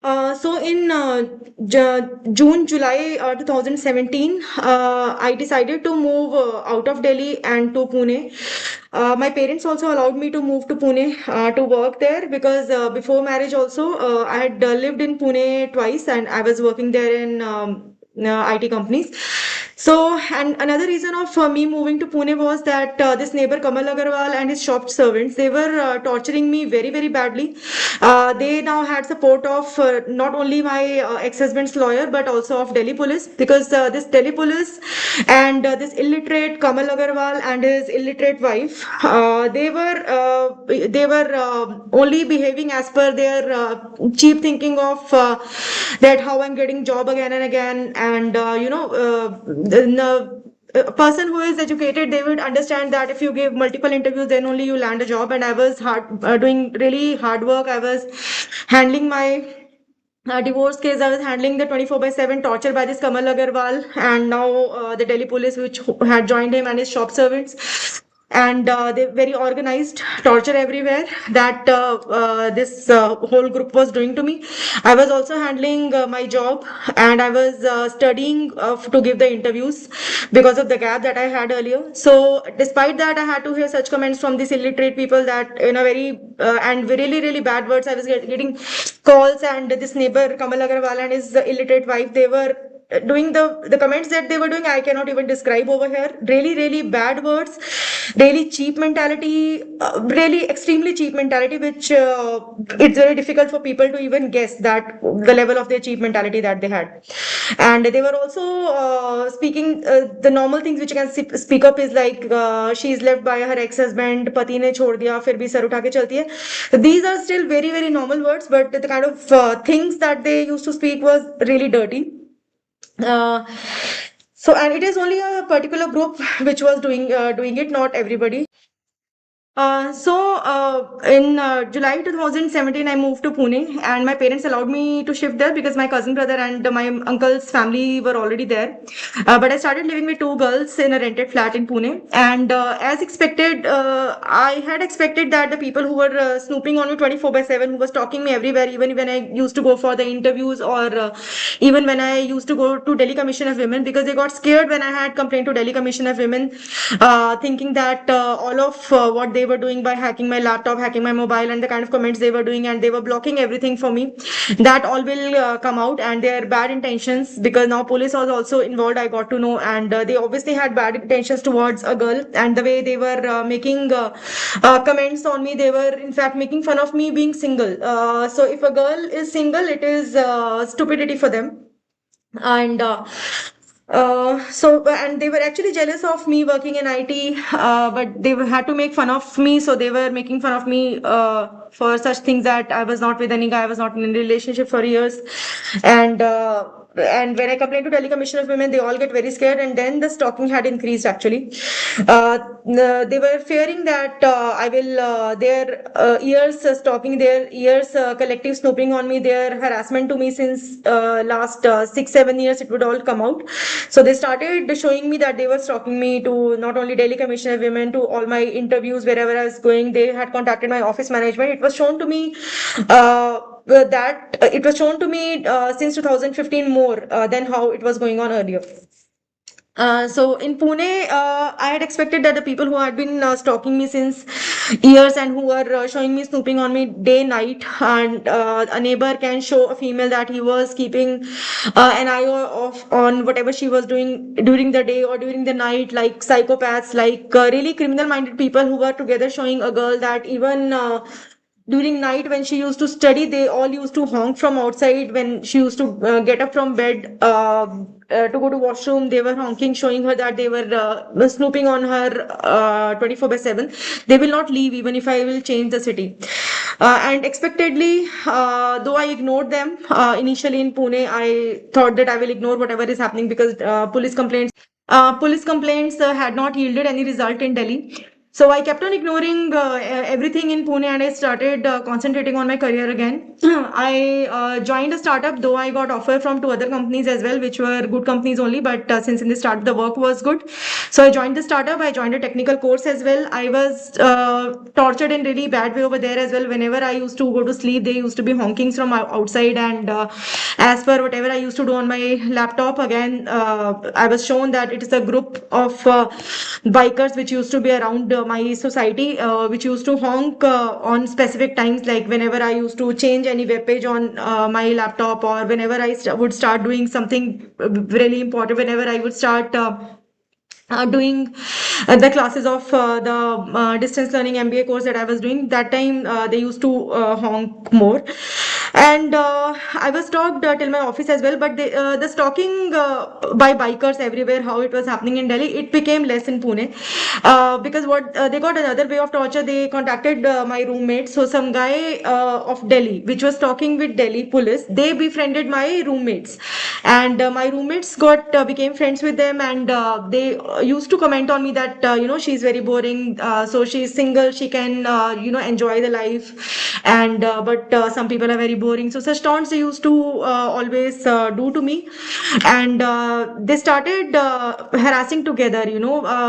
So in June, July 2017, I decided to move out of Delhi and to Pune. My parents also allowed me to move to Pune to work there because before marriage also I had lived in Pune twice and I was working there in IT companies. So, and another reason of me moving to Pune was that this neighbor Kamal Agarwal and his shop servants, they were torturing me very, very badly. They now had support of not only my ex-husband's lawyer but also of Delhi police because this Delhi police and this illiterate Kamal Agarwal and his illiterate wife, they were only behaving as per their cheap thinking of that how I'm getting job again and again, and a person who is educated, they would understand that if you give multiple interviews then only you land a job. And I was doing really hard work. I was handling my divorce case. I was handling the 24 by 7 torture by this Kamal Agarwal and now the Delhi police, which had joined him and his shop servants. And they very organized torture everywhere that this whole group was doing to me. I was also handling my job and I was studying to give the interviews because of the gap that I had earlier. So, despite that, I had to hear such comments from these illiterate people that in a very and really, really bad words. I was getting calls, and this neighbor Kamal Agarwal and his illiterate wife, they were doing the comments that they were doing. I cannot even describe over here. Really, really bad words, really cheap mentality, really extremely cheap mentality, which it's very difficult for people to even guess that the level of their cheap mentality that they had. And they were also speaking the normal things which you can speak up is like she is left by her ex-husband, pati ne chhod diya, fir bhi sar utha ke chalti hai. These are still very, very normal words, but the kind of things that they used to speak was really dirty. uh, so, and it is only a particular group which was doing it, not everybody. In July 2017, I moved to Pune, and my parents allowed me to shift there because my cousin brother and my uncle's family were already there. But I started living with two girls in a rented flat in Pune, and as expected, I had expected that the people who were snooping on me 24 by 7, who was stalking me everywhere, even when I used to go for the interviews or even when I used to go to Delhi Commission of Women, because they got scared when I had complained to Delhi Commission of Women, thinking that all of what they were doing by hacking my laptop, hacking my mobile, and the kind of comments they were doing, and they were blocking everything for me, that all will come out, and their bad intentions, because now police was also involved, I got to know, and they obviously had bad intentions towards a girl, and the way they were making comments on me, they were in fact making fun of me being single. So if a girl is single, it is stupidity for them. And and they were actually jealous of me working in IT, but they had to make fun of me. So they were making fun of me for such things, that I was not with any guy, I was not in a relationship for years. And and when I complained to Delhi Commission of Women, they all get very scared, and then the stalking had increased actually. They were fearing that I will, their years stalking, their years collective snooping on me, their harassment to me since last 6 7 years, it would all come out. So they started showing me that they were stalking me to not only Delhi Commission of Women, to all my interviews wherever I was going. They had contacted my office management. It was shown to me that it was shown to me since 2015 more than how it was going on earlier. So in Pune, I had expected that the people who had been stalking me since years and who were showing me snooping on me day night, and a neighbor can show a female that he was keeping an eye off on whatever she was doing during the day or during the night, like psychopaths, like really criminal-minded people who were together showing a girl that even during night when she used to study, they all used to honk from outside. When she used to get up from bed to go to washroom, they were honking, showing her that they were snooping on her 24 by 7. They will not leave even if I will change the city. And expectedly, though I ignored them initially in Pune, I thought that I will ignore whatever is happening because police complaints had not yielded any result in Delhi. So I kept on ignoring everything in Pune, and I started concentrating on my career again. I joined a startup, though I got offer from two other companies as well, which were good companies only. But since in the start the work was good, so I joined the startup. I joined a technical course as well. I was tortured in really bad way over there as well. Whenever I used to go to sleep, they used to be honkings from outside, and as per whatever I used to do on my laptop, again, I was shown that it is a group of bikers which used to be around my society, which used to honk on specific times, like whenever I used to change any web page on my laptop, or whenever I would start doing something really important, whenever I would start doing the classes of the distance learning MBA course that I was doing. That time they used to honk more, and I was stalked till my office as well. But the stalking by bikers everywhere, how it was happening in Delhi, it became less in Pune, because what they got another way of torture. They contacted my roommate, so some guy of Delhi, which was talking with Delhi police. They befriended my roommates, and my roommates got became friends with them, and they used to comment on me that she's very boring, so she's single, she can enjoy the life, and but some people are very boring. So such taunts they used to always do to me, and they started harassing together.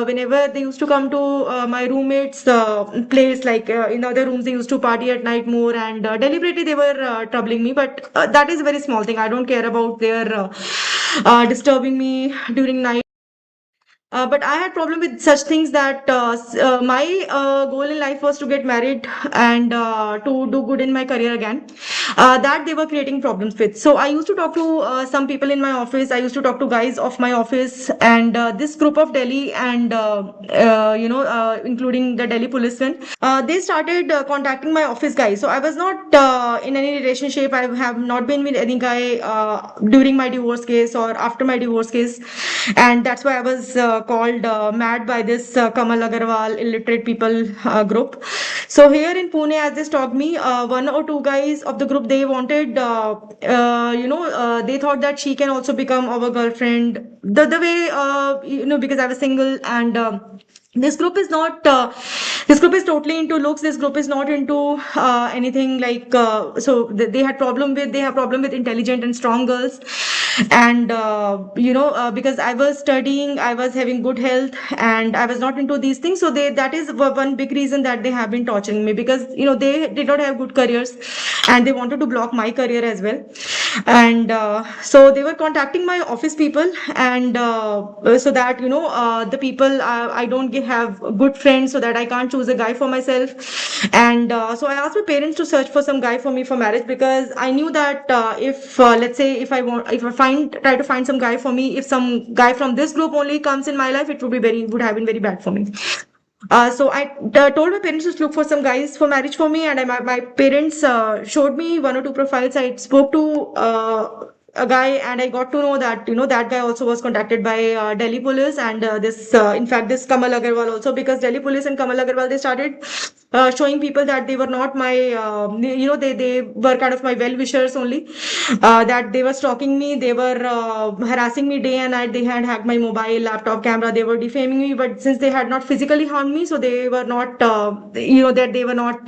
Whenever they used to come to my roommates place, like in other rooms they used to party at night more, and deliberately they were troubling me. But that is a very small thing. I don't care about their disturbing me during night. But I had problem with such things, that my goal in life was to get married and to do good in my career again. That they were creating problems with. So I used to talk to some people in my office. I used to talk to guys of my office, and this group of Delhi, and including the Delhi policemen, they started contacting my office guys. So I was not in any relationship. I have not been with any guy during my divorce case or after my divorce case, and that's why I was called mad by this Kamal Agarwal illiterate people group. So here in Pune, as they stalked me, one or two guys of the group, they wanted, they thought that she can also become our girlfriend. The way, because I was single, and this group is not this group is totally into looks. This group is not into anything like so they had problem with they have problem with intelligent and strong girls, and because I was studying, I was having good health, and I was not into these things. So they that is one big reason that they have been torturing me, because they did not have good careers, and they wanted to block my career as well. And so they were contacting my office people, and so that the people, I don't have good friends, so that I can't choose a guy for myself. And so I asked my parents to search for some guy for me for marriage, because I knew that if let's say if I try to find some guy for me, if some guy from this group only comes in my life, it would have been very bad for me. So I told my parents to look for some guys for marriage for me, and my parents showed me one or two profiles. I spoke to a guy, and I got to know that that guy also was contacted by Delhi police, and this in fact this Kamal Agarwal also, because Delhi police and Kamal Agarwal, they started showing people that they were not my they were kind of my well wishers only, that they were stalking me, they were harassing me day and night. They had hacked my mobile, laptop, camera, they were defaming me, but since they had not physically harmed me, so they were not that they were not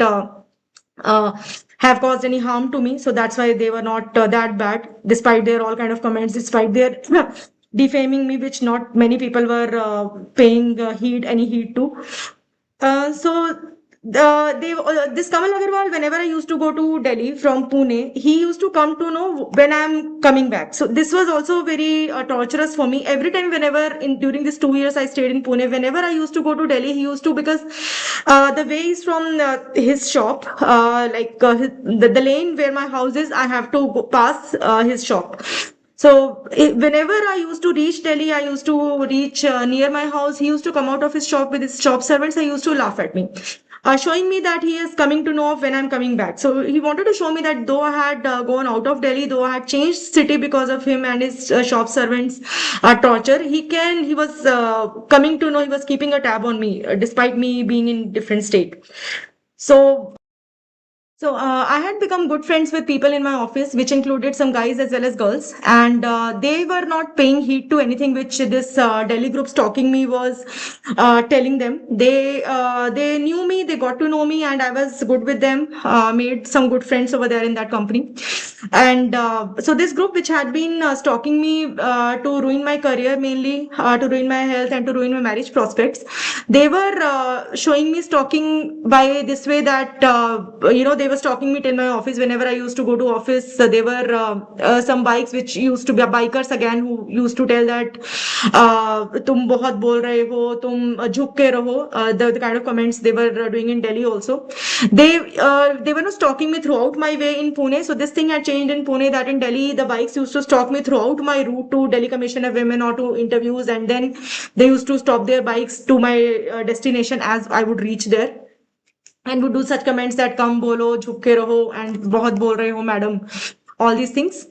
uh, have caused any harm to me. So that's why they were not that bad, despite their all kind of comments, despite their defaming me, which not many people were paying any heed to. So this Kamal Agarwal, whenever I used to go to Delhi from Pune, he used to come to know when I'm coming back. So this was also very torturous for me. Every time, whenever in during these 2 years I stayed in Pune, whenever I used to go to Delhi, he used to, because the way is from his shop, the lane where my house is, I have to go pass his shop. So whenever I used to reach Delhi, I used to reach near my house. He used to come out of his shop with his shop servants. I used to laugh at me, showing me that he is coming to know of when I'm coming back. So he wanted to show me that though I had gone out of Delhi, though I had changed city because of him and his shop servants' torture, he was coming to know, he was keeping a tab on me, despite me being in different state. So So I had become good friends with people in my office, which included some guys as well as girls, and they were not paying heed to anything which this Delhi group stalking me was telling them. They knew me, they got to know me, and I was good with them. Made some good friends over there in that company, and so this group, which had been stalking me to ruin my career mainly, to ruin my health, and to ruin my marriage prospects, they were showing me stalking by this way that they were stalking me till my office. Whenever I used to go to office, there were some bikes which used to be bikers again who used to tell that तुम बहुत बोल रहे हो, तुम झुक के रहो, the kind of comments they were doing in Delhi also. They were not stalking me throughout my way in Pune. So this thing had changed in Pune, that in Delhi the bikes used to stalk me throughout my route to Delhi Commission of Women or to interviews, and then they used to stop their bikes to my destination as I would reach there, and would do such comments that come bolo, झुक के रहो, and बहुत बोल रहे हो madam, all these things.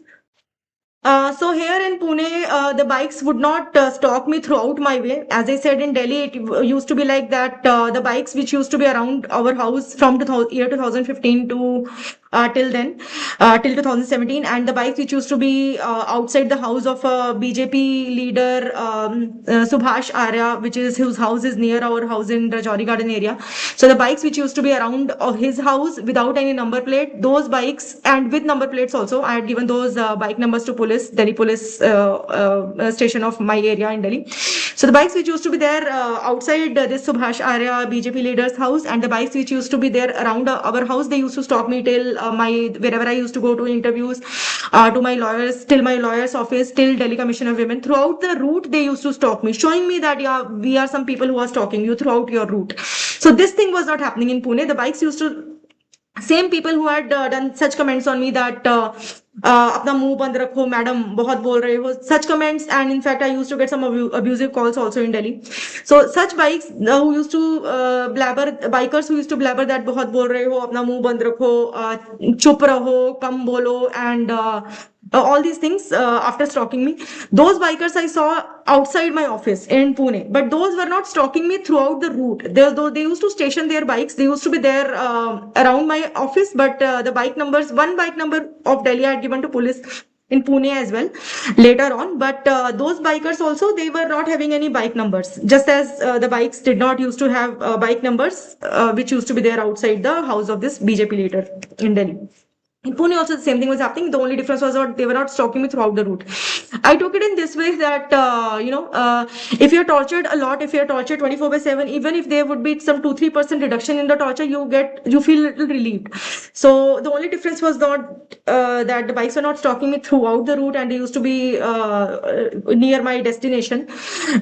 So here in Pune, the bikes would not stalk me throughout my way. As I said, in Delhi, it used to be like that. The bikes which used to be around our house from year 2015 to till then, till 2017, and the bikes which used to be outside the house of a BJP leader, Subhash Arya, which is whose house is near our house in Rajouri Garden area. So the bikes which used to be around his house without any number plate, those bikes, and with number plates also, I had given those bike numbers to police, Delhi police station of my area in Delhi. So the bikes which used to be there outside this Subhash Arya BJP leader's house, and the bikes which used to be there around our house, they used to stop me till wherever I used to go to interviews, to my lawyers, till my lawyer's office, till Delhi Commission of Women. Throughout the route, they used to stalk me, showing me that yeah, we are some people who are stalking you throughout your route. So this thing was not happening in Pune. The bikes used to, same people who had done such comments on me that अपना मुंह बंद रखो madam, बहुत बोल रहे हो, such comments. And in fact I used to get some abusive calls also in Delhi. So such bikes who used to blabber, bikers who used to blabber that बहुत बोल रहे हो, अपना मुंह बंद रखो, चुप रहो, कम बोलो, and all these things after stalking me. Those bikers I saw outside my office in Pune, but those were not stalking me throughout the route. They used to station their bikes. They used to be there around my office, but the bike numbers, one bike number of Delhi I had given to police in Pune as well later on. But those bikers also, they were not having any bike numbers, just as the bikes did not used to have bike numbers which used to be there outside the house of this BJP leader in Delhi. In Pune also the same thing was happening. The only difference was that they were not stalking me throughout the route. I took it in this way that if you're tortured a lot, if you're tortured 24/7, even if there would be some 2-3% reduction in the torture, you feel a little relieved. So the only difference was not that the bikes were not stalking me throughout the route, and they used to be near my destination.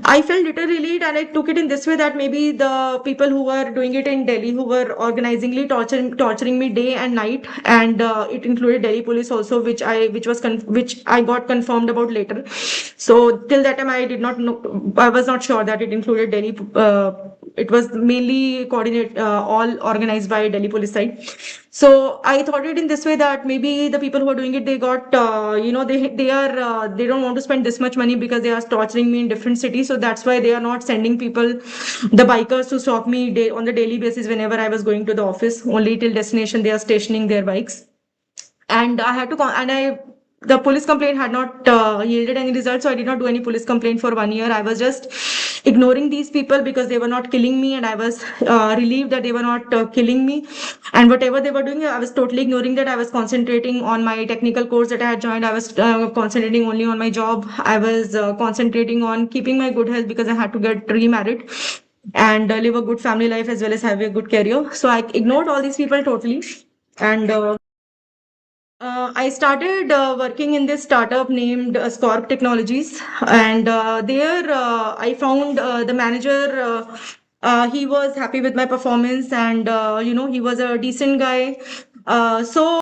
I felt little relieved, and I took it in this way that maybe the people who were doing it in Delhi, who were organizingly torturing me day and night, and it included Delhi police also, which I got confirmed about later. So till that time I did not know, I was not sure that it included Delhi. It was mainly all organized by Delhi police side. So I thought it in this way that maybe the people who are doing it, they got they don't want to spend this much money because they are torturing me in different cities. So that's why they are not sending people, the bikers, to stalk me on the daily basis whenever I was going to the office. Only till destination they are stationing their bikes. And I had to and I the police complaint had not yielded any results, so I did not do any police complaint for 1 year. I was just ignoring these people because they were not killing me, and I was relieved that they were not killing me. And whatever they were doing, I was totally ignoring that. I was concentrating on my technical course that I had joined. I was concentrating only on my job. I was concentrating on keeping my good health because I had to get remarried and live a good family life as well as have a good career. So I ignored all these people totally. And I started working in this startup named Scorp Technologies, and there I found the manager. He was happy with my performance, and he was a decent guy. After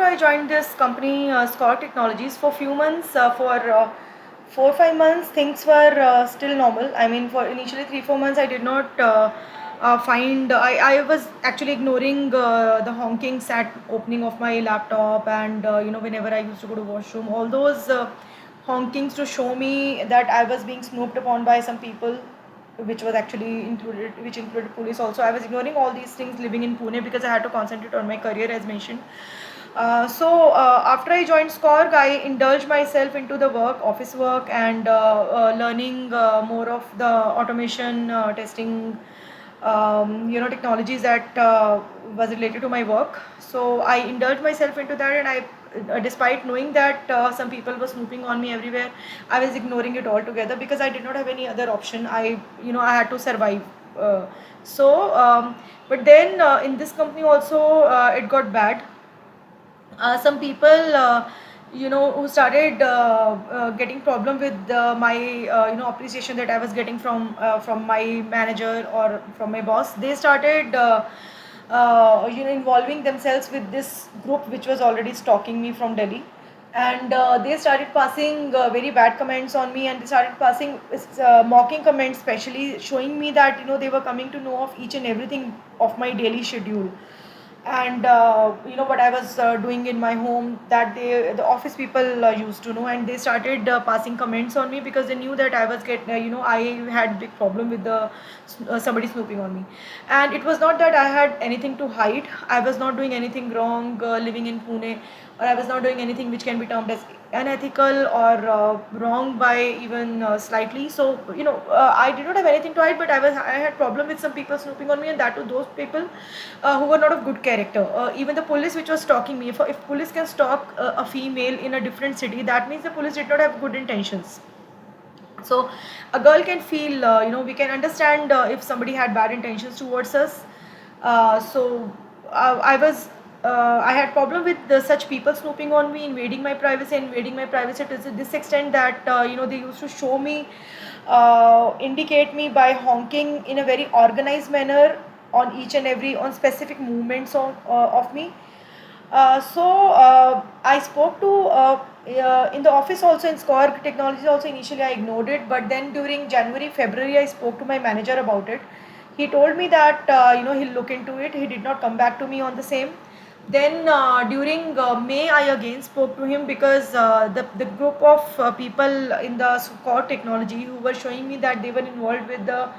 I joined this company, Scorp Technologies, for few months, for 4-5 months, things were still normal. I mean, for initially 3-4 months, I did not I was actually ignoring the honkings at opening of my laptop, and whenever I used to go to washroom, all those honkings to show me that I was being snooped upon by some people which was actually which included police also. I was ignoring all these things living in Pune because I had to concentrate on my career as mentioned. After I joined Scorg, I indulged myself into the office work, and learning more of the automation testing, technologies that was related to my work. So I indulged myself into that, and despite knowing that some people were snooping on me everywhere, I was ignoring it altogether because I did not have any other option. I had to survive. Uh, but then in this company also, it got bad. Some people who started getting problem with my appreciation that I was getting from my manager or from my boss. They started involving themselves with this group which was already stalking me from Delhi, and they started passing very bad comments on me, and they started passing mocking comments, especially showing me that they were coming to know of each and everything of my daily schedule, and what I was doing in my home, that the office people used to know, and they started passing comments on me because they knew that I was I had big problem with the somebody snooping on me. And it was not that I had anything to hide. I was not doing anything wrong living in Pune, or I was not doing anything which can be termed as unethical or wrong by even slightly. So I did not have anything to hide, but I had problem with some people snooping on me, and that to those people who were not of good character. Even the police which was stalking me, if police can stalk a female in a different city, that means the police did not have good intentions. So a girl can feel, we can understand if somebody had bad intentions towards us. I had problem with such people snooping on me, invading my privacy, to this extent that they used to show me, indicate me by honking in a very organized manner on each and every on specific movements of me. I spoke to in the office also, in Scorg Technologies also. Initially, I ignored it, but then during January, February, I spoke to my manager about it. He told me that he'll look into it. He did not come back to me on the same. Then during May, I again spoke to him because the group of people in the Scorg Technology who were showing me that they were involved with the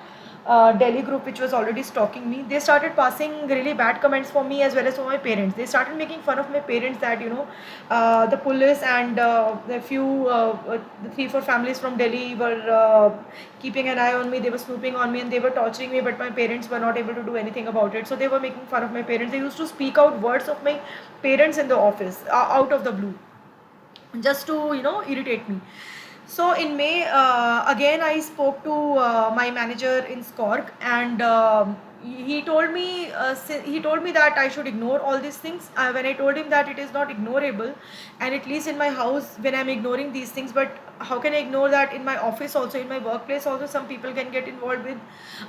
Delhi group which was already stalking me, they started passing really bad comments for me as well as for my parents. They started making fun of my parents that the police and the 3-4 families from Delhi were keeping an eye on me. They were snooping on me and they were torturing me, but my parents were not able to do anything about it. So they were making fun of my parents. They used to speak out words of my parents in the office out of the blue, just to irritate me. So in May, again I spoke to my manager in Scorg, and he told me that I should ignore all these things. When I told him that it is not ignorable, and at least in my house when I'm ignoring these things, but how can I ignore that in my office also, in my workplace also, some people can get involved with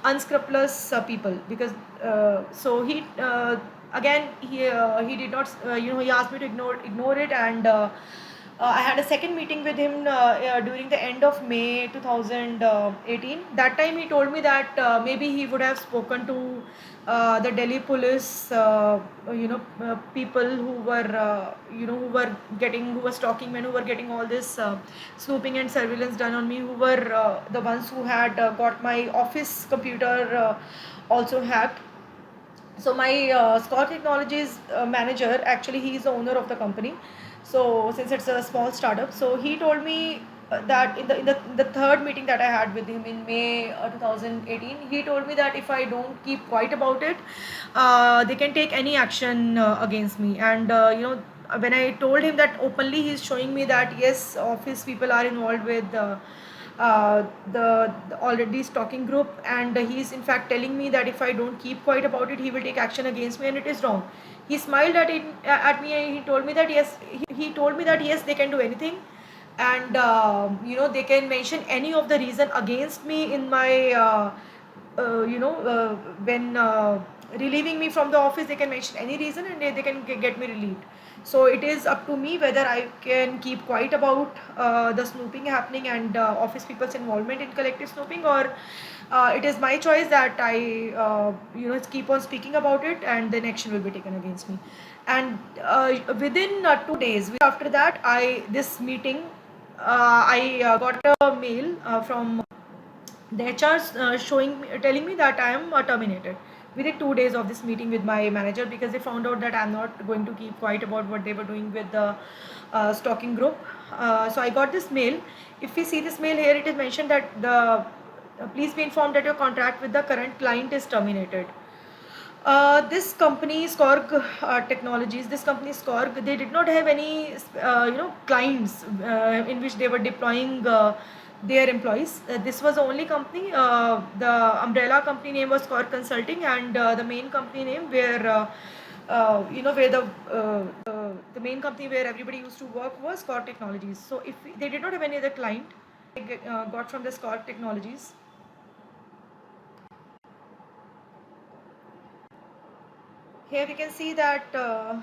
unscrupulous people, because so he again he did not he asked me to ignore it, and I had a second meeting with him during the end of May 2018. That time he told me that maybe he would have spoken to the Delhi police, people who were stalking men, who were getting all this snooping and surveillance done on me, who were the ones who had got my office computer also hacked. So my Scott Technologies manager, actually he is the owner of the company. So since it's a small startup, so he told me that in the third meeting that I had with him in May 2018, he told me that if I don't keep quiet about it, they can take any action against me. And when I told him that openly, he's showing me that yes, office people are involved with the already stalking group, and he's in fact telling me that if I don't keep quiet about it, he will take action against me, and it is wrong. He smiled at me, and he told me that he told me that yes, they can do anything, and they can mention any of the reason against me in my when relieving me from the office. They can mention any reason, and they can get me relieved. So it is up to me whether I can keep quiet about the snooping happening and office people's involvement in collective snooping, or it is my choice that I keep on speaking about it, and then action will be taken against me. And within 2 days after that, I got a mail from the HR telling me that I am terminated within 2 days of this meeting with my manager, because they found out that I'm not going to keep quiet about what they were doing with the stocking group. So I got this mail. If we see this mail here, it is mentioned that the please be informed that your contract with the current client is terminated. This company Skorg Technologies, this company Skorg, they did not have any clients in which they were deploying their employees. This was the only company. The umbrella company name was Skorg Consulting, and the main company name where where the main company where everybody used to work was Skorg Technologies. So if they did not have any other client, they got from the Skorg Technologies. Here we can see that uh,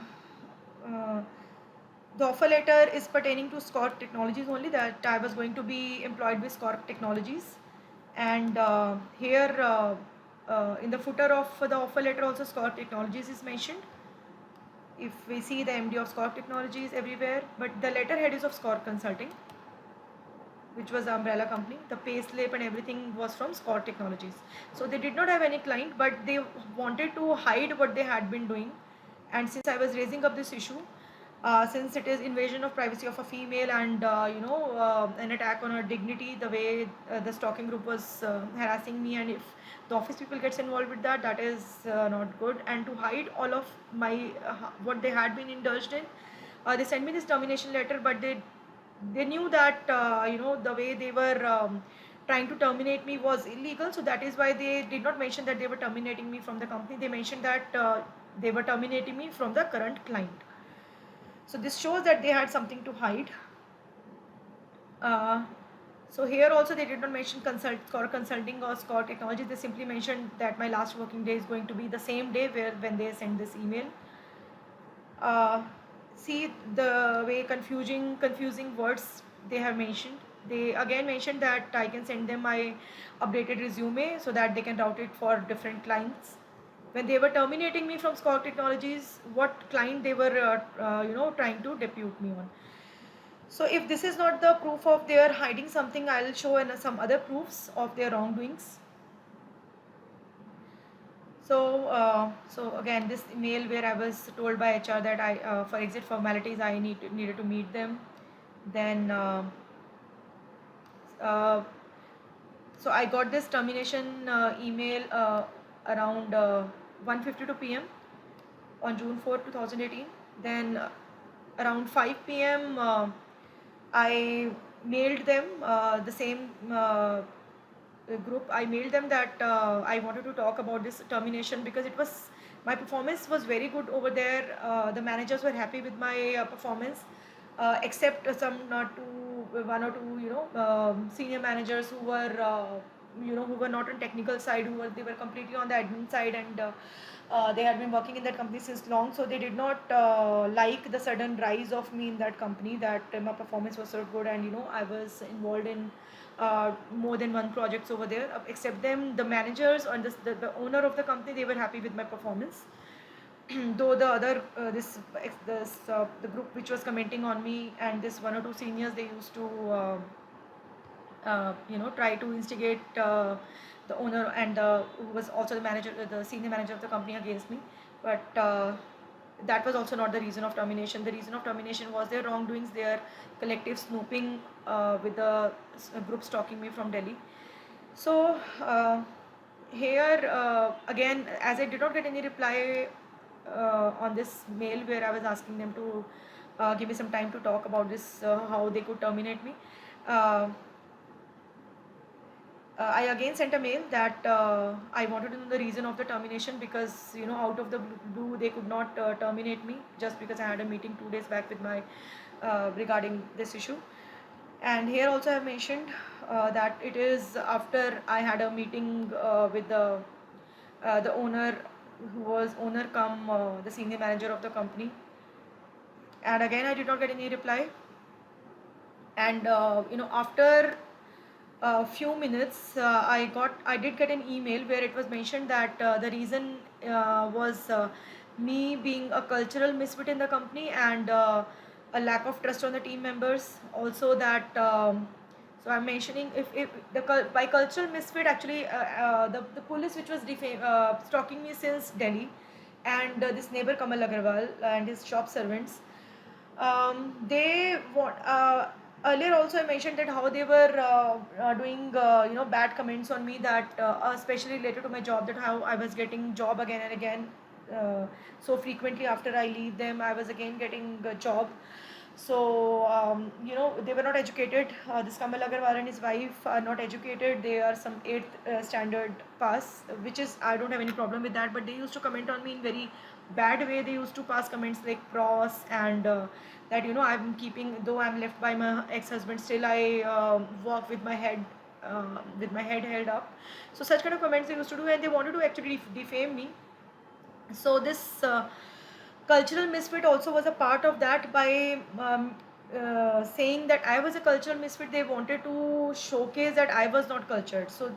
the offer letter is pertaining to Skorg Technologies only, that I was going to be employed with Skorg Technologies. And here in the footer of the offer letter also Skorg Technologies is mentioned. If we see the MD of Skorg Technologies everywhere, but the letterhead is of Skorg Consulting, which was the umbrella company. The pay slip and everything was from Skorg Technologies. So they did not have any client, but they wanted to hide what they had been doing. And since I was raising up this issue, since it is invasion of privacy of a female and an attack on her dignity, the way the stalking group was harassing me, and if the office people gets involved with that, that is not good. And to hide all of my what they had been indulged in, they sent me this termination letter, but they knew that the way they were trying to terminate me was illegal, so that is why they did not mention that they were terminating me from the company. They mentioned that they were terminating me from the current client. So this shows that they had something to hide. uh, so here also they did not mention Skorg Consulting or Skorg Technology. They simply mentioned that my last working day is going to be the same day when they send this email. uh, See the way confusing words they have mentioned. They again mentioned that I can send them my updated resume so that they can route it for different clients. When they were terminating me from Skorg Technologies, what client they were trying to depute me on. So if this is not the proof of their hiding something, I'll show some other proofs of their wrongdoings. So again, this email where I was told by HR that for exit formalities, I needed to meet them. Then, uh, so I got this termination email around 1:52 p.m. on June 4, 2018. Then around 5 p.m. I mailed them the same group. I mailed them that I wanted to talk about this termination because my performance was very good over there. The managers were happy with my performance, except one or two senior managers who were who were not on technical side, they were completely on the admin side, and they had been working in that company since long, so they did not like the sudden rise of me in that company, that my performance was so good, and I was involved in more than one projects over there. Except them, the managers and the owner of the company, they were happy with my performance. Though the other the group which was commenting on me, and this one or two seniors, they used to try to instigate the owner and who was also the senior manager of the company against me. But that was also not the reason of termination. The reason of termination was their wrongdoings, their collective snooping with the group stalking me from Delhi. So here again, as I did not get any reply on this mail where I was asking them to give me some time to talk about this, how they could terminate me. I again sent a mail that I wanted to know the reason of the termination, because out of the blue they could not terminate me just because I had a meeting 2 days back with my regarding this issue. And here also I have mentioned that it is after I had a meeting with the owner, who was owner come the senior manager of the company, and again I did not get any reply. And after a few minutes, I did get an email where it was mentioned that the reason was me being a cultural misfit in the company, and a lack of trust on the team members. Also that So I'm mentioning if by cultural misfit, actually the police which was stalking me since Delhi, and this neighbor Kamal Agarwal and his shop servants, they want earlier also I mentioned that how they were doing bad comments on me, that especially related to my job, that how I was getting job again and again, so frequently after I leave them I was again getting a job. So they were not educated. This Kamal Agarwal and his wife are not educated. They are some 8th standard pass, which is, I don't have any problem with that. But they used to comment on me in very bad way. They used to pass comments like pros, and that I'm keeping, though I'm left by my ex-husband, still I walk with my head. With my head held up. So such kind of comments they used to do, and they wanted to actually defame me. So this cultural misfit also was a part of that. By saying that I was a cultural misfit, they wanted to showcase that I was not cultured. So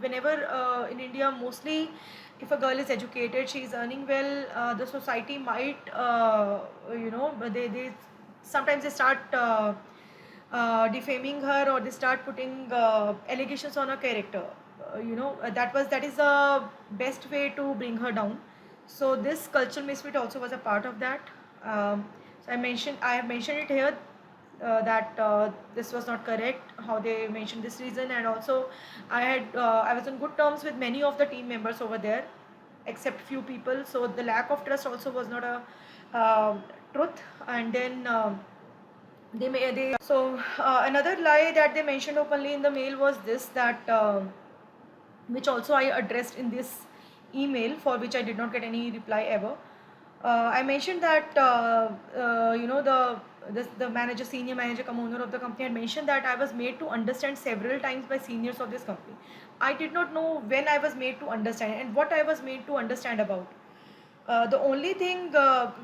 whenever in India, mostly if a girl is educated, she is earning well, the society might they sometimes they start defaming her, or they start putting allegations on her character. That is the best way to bring her down. So this cultural misfit also was a part of that. So I have mentioned it here, that this was not correct, how they mentioned this reason. And also I was on good terms with many of the team members over there, except few people. So the lack of trust also was not a truth. And then they so another lie that they mentioned openly in the mail was this, that which also I addressed in this email, for which I did not get any reply ever. I mentioned that the manager, senior manager, come owner of the company, had mentioned that I was made to understand several times by seniors of this company. I did not know when I was made to understand and what I was made to understand about. The only thing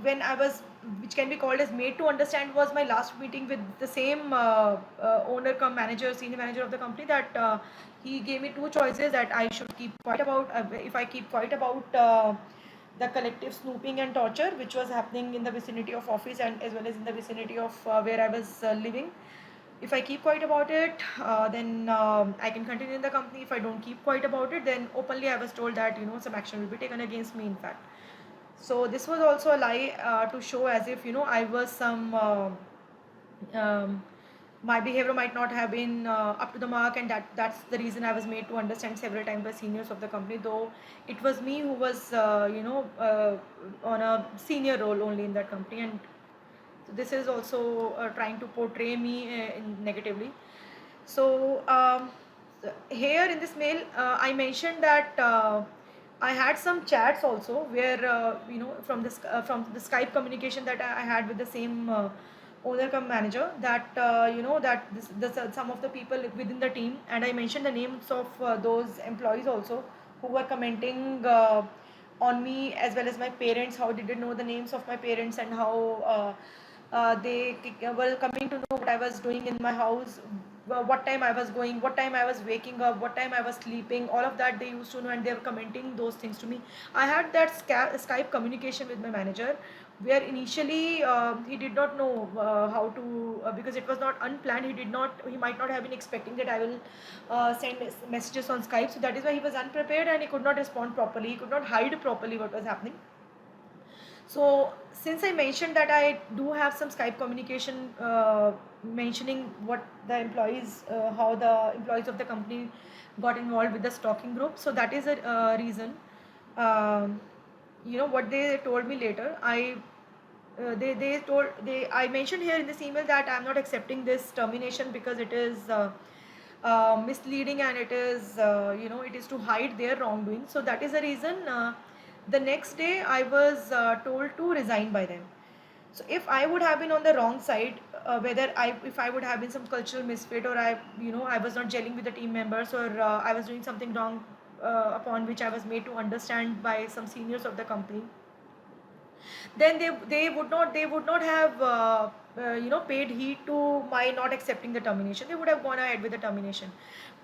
when I was, which can be called as made to understand, was my last meeting with the same owner come manager, senior manager of the company, that he gave me two choices, that I should keep quiet about, if I keep quiet about the collective snooping and torture which was happening in the vicinity of office, and as well as in the vicinity of where I was living. If I keep quiet about it, then I can continue in the company. If I don't keep quiet about it, then openly I was told that some action will be taken against me, in fact. So this was also a lie, to show as if I was some um, my behavior might not have been up to the mark, and that's the reason I was made to understand several times by seniors of the company, though it was me who was on a senior role only in that company. And so this is also trying to portray me negatively. So here in this mail, I mentioned that I had some chats also, where from the Skype communication that I had with the same owner come manager, that that some of the people within the team, and I mentioned the names of those employees also, who were commenting on me, as well as my parents, how they did know the names of my parents, and how they were coming to know what I was doing in my house, what time I was going, what time I was waking up, what time I was sleeping. All of that they used to know, and they were commenting those things to me. I had that Skype communication with my manager, where initially he did not know how to, because it was not unplanned. He might not have been expecting that I will send messages on Skype. So that is why he was unprepared, and he could not respond properly. He could not hide properly what was happening. So since I mentioned that I do have some Skype communication mentioning what the employees, how the employees of the company got involved with the stalking group. So that is a reason. Um, what they told me later. I mentioned here in this email that I'm not accepting this termination, because it is misleading, and it is it is to hide their wrongdoing. So that is the reason. The next day I was told to resign by them. So if I would have been on the wrong side, whether if I would have been some cultural misfit, or I was not gelling with the team members, or I was doing something wrong, upon which I was made to understand by some seniors of the company, then they would not have paid heed to my not accepting the termination. They would have gone ahead with the termination.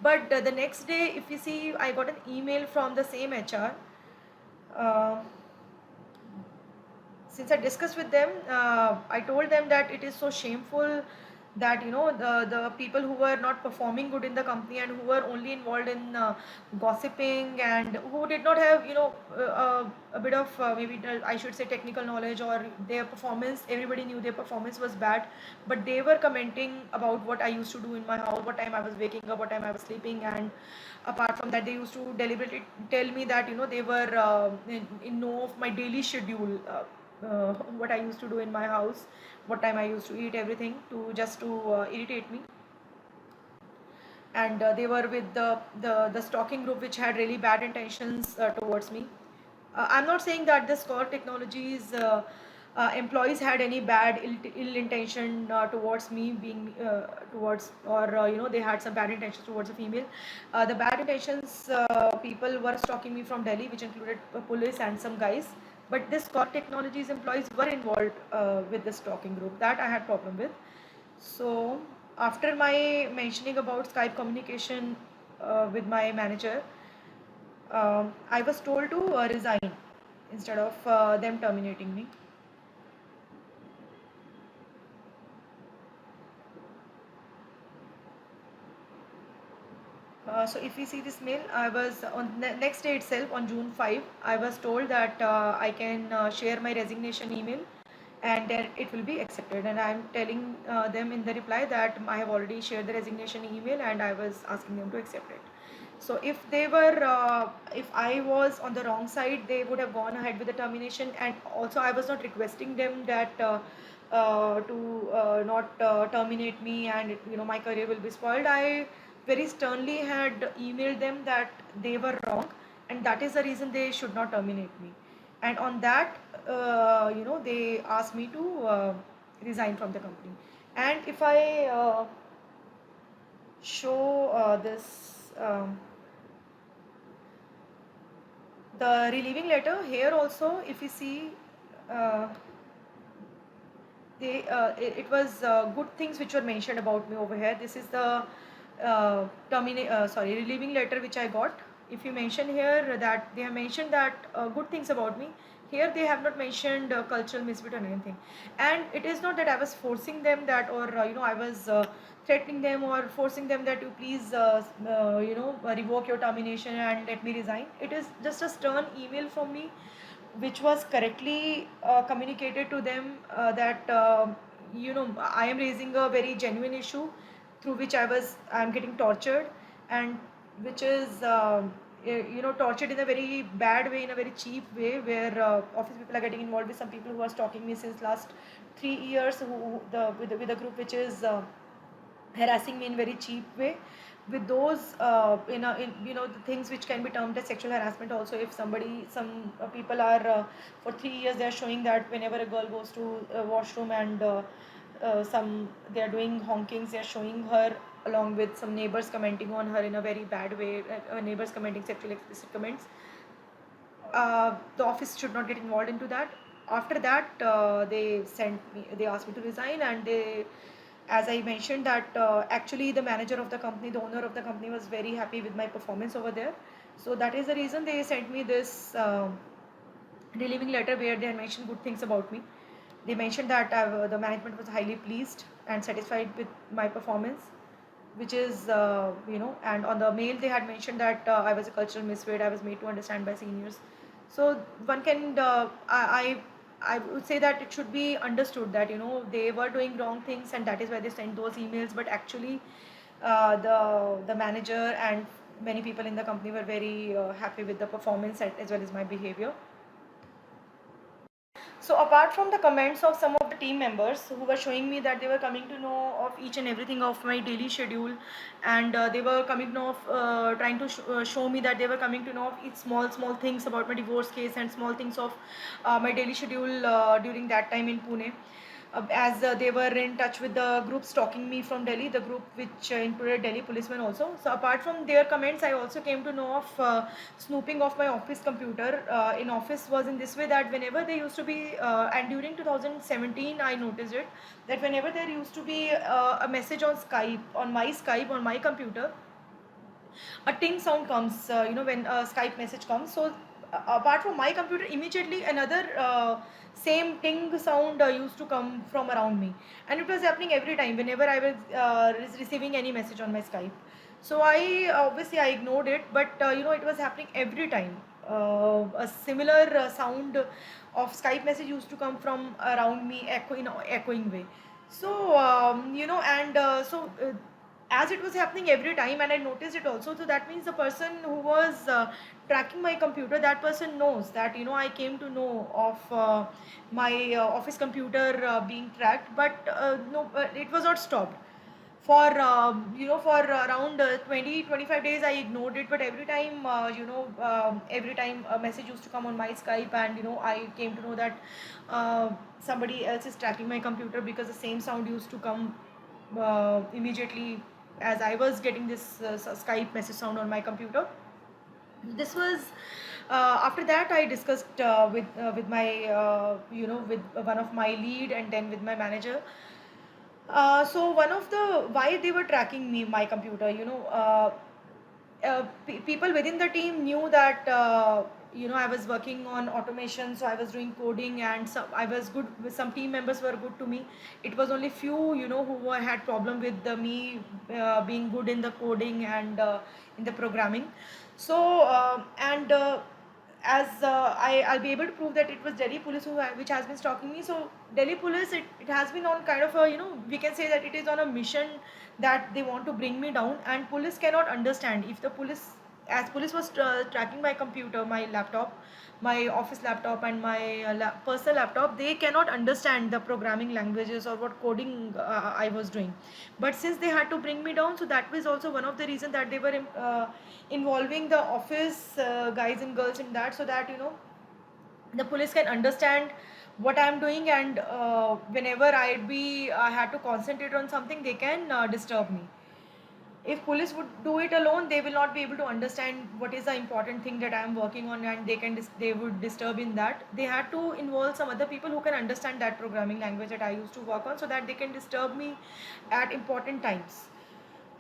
But the next day, if you see, I got an email from the same HR. uh, since I discussed with them, I told them that it is so shameful that the people who were not performing good in the company and who were only involved in gossiping, and who did not have a bit of maybe I should say technical knowledge, or their performance, everybody knew their performance was bad, but they were commenting about what I used to do in my house, what time I was waking up, what time I was sleeping. And apart from that, they used to deliberately tell me that they were in know of my daily schedule, what I used to do in my house, what time I used to eat, everything, to just to irritate me. And they were with the stalking group, which had really bad intentions towards me. I'm not saying that the Score Technologies employees had any bad ill intention towards me, being towards, or they had some bad intentions towards a female. The bad intentions people were stalking me from Delhi, which included police and some guys. But this Score Technologies employees were involved with the stalking group. That I had problem with. So after my mentioning about Skype communication with my manager, I was told to resign instead of them terminating me. So if we see this mail, I was on next day itself, on June 5, I was told that I can share my resignation email, and then it will be accepted. And I'm telling them in the reply that I have already shared the resignation email and I was asking them to accept it. So if they were, if I was on the wrong side, they would have gone ahead with the termination. And also I was not requesting them that to not terminate me, and my career will be spoiled. I very sternly had emailed them that they were wrong, and that is the reason they should not terminate me. And on that, they asked me to resign from the company. And if I show this the relieving letter here also, if you see, uh, it was good things which were mentioned about me over here. This is the relieving letter which I got. If you mention here that they have mentioned that good things about me, here they have not mentioned cultural misfit or anything. And it is not that I was forcing them that, or I was threatening them or forcing them that you please revoke your termination and let me resign. It is just a stern email from me, which was correctly communicated to them, that I am raising a very genuine issue through which I'm getting tortured, and which is tortured in a very bad way, in a very cheap way, where office people are getting involved with some people who are stalking me since last 3 years, with the group which is harassing me in very cheap way, with those the things which can be termed as sexual harassment also. If some people are for 3 years they are showing that whenever a girl goes to a washroom, and some they are doing honkings, they are showing her along with some neighbors commenting on her in a very bad way, neighbors commenting sexually explicit comments. The office should not get involved into that. After that, they asked me to resign, and as I mentioned, that actually the manager of the company, the owner of the company, was very happy with my performance over there. So that is the reason they sent me this relieving letter, where they had mentioned good things about me. They mentioned that the management was highly pleased and satisfied with my performance, which is and on the mail they had mentioned that I was a cultural misfit, I was made to understand by seniors. So one can I would say that it should be understood that they were doing wrong things, and that is why they sent those emails. But actually the manager and many people in the company were very happy with the performance, as well as my behavior. So apart from the comments of some of the team members who were showing me that they were coming to know of each and everything of my daily schedule, and they were coming to know of, trying to show me that they were coming to know of each small things about my divorce case, and small things of my daily schedule during that time in Pune, as they were in touch with the group stalking me from Delhi, the group which included Delhi policemen also. So apart from their comments, I also came to know of snooping of my office computer in office was in this way, that whenever there used to be, and during 2017 I noticed it, that whenever there used to be a message on Skype, on my computer, a ting sound comes, when a Skype message comes. So apart from my computer, immediately another same ting sound used to come from around me, and it was happening every time whenever I was receiving any message on my Skype. So I obviously I ignored it, but it was happening every time. A similar sound of Skype message used to come from around me, echoing way. So and as it was happening every time, and I noticed it also, so that means the person who was tracking my computer, that person knows that I came to know of my office computer being tracked, but no, it was not stopped for for around 20-25 days. I ignored it, but every time every time a message used to come on my Skype, and I came to know that somebody else is tracking my computer, because the same sound used to come immediately as I was getting this Skype message sound on my computer. This was after that I discussed with my with one of my lead, and then with my manager. So one of the why they were tracking me, my computer, people within the team knew that I was working on automation, so I was doing coding, and I was good with some team members were good to me. It was only few had problem with me being good in the coding and in the programming. So and as I'll be able to prove that it was Delhi police which has been stalking me. So Delhi police, it has been on kind of a, we can say that it is on a mission that they want to bring me down, and police cannot understand. If the police, as police was tracking my computer, my laptop, my office laptop, and my personal laptop, they cannot understand the programming languages or what coding I was doing. But since they had to bring me down, so that was also one of the reasons that they were involving the office guys and girls in that, so that the police can understand what I'm doing, and whenever I had to concentrate on something, they can disturb me. If police would do it alone, they will not be able to understand what is the important thing that I am working on, and they would disturb in that. They had to involve some other people who can understand that programming language that I used to work on, so that they can disturb me at important times.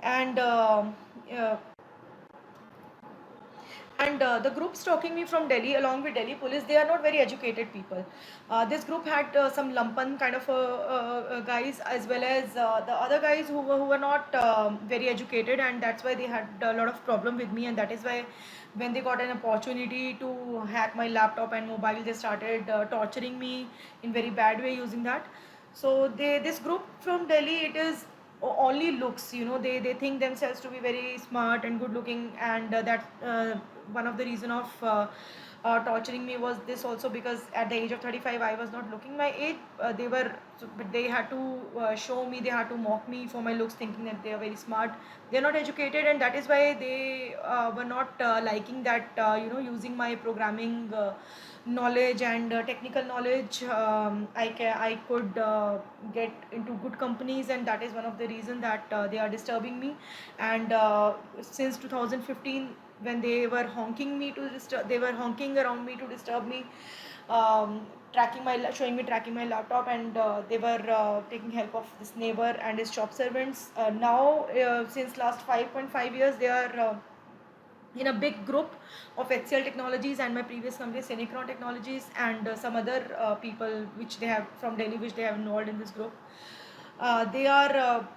And uh, the group stalking me from Delhi, along with Delhi police, they are not very educated people. This group had some lumpen kind of guys, as well as the other guys who were not very educated, and that's why they had a lot of problem with me. And that is why when they got an opportunity to hack my laptop and mobile, they started torturing me in very bad way using that. So this group from Delhi, it is only looks, they think themselves to be very smart and good looking, and that one of the reason of torturing me was this also, because at the age of 35 I was not looking my age. But they had to show me, they had to mock me for my looks, thinking that they are very smart. They're not educated, and that is why they were not liking that using my programming knowledge and technical knowledge. I could get into good companies, and that is one of the reason that they are disturbing me. And since 2015, when they were they were honking around me to disturb me, showing me tracking my laptop, and they were taking help of this neighbor and his shop servants. Now since last 5.5 years, they are in a big group of HCL Technologies and my previous company Synchron Technologies, and some other people which they have from Delhi, which they have involved in this group. They are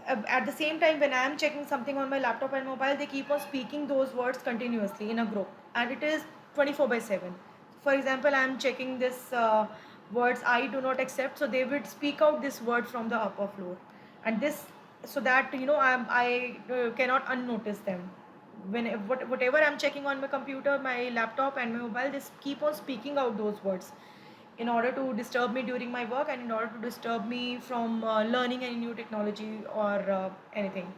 at the same time, when I am checking something on my laptop and mobile, they keep on speaking those words continuously in a group, and it is 24/7. For example, I am checking this words I do not accept, so they would speak out this word from the upper floor, and this, so that I cannot unnotice them. Whatever I'm checking on my computer, my laptop, and my mobile, they keep on speaking out those words in order to disturb me during my work, and in order to disturb me from learning any new technology or anything.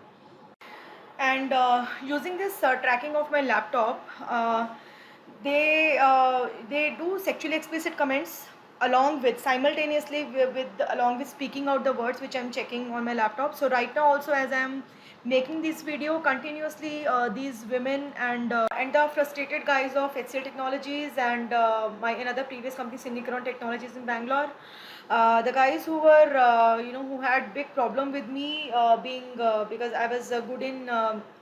And using this tracking of my laptop, they do sexually explicit comments along with simultaneously along with speaking out the words which I'm checking on my laptop. So right now also, as I'm making this video continuously, these women and the frustrated guys of HCL Technologies and my another previous company Synchron Technologies in Bangalore, the guys who were who had big problem with me being because I was good in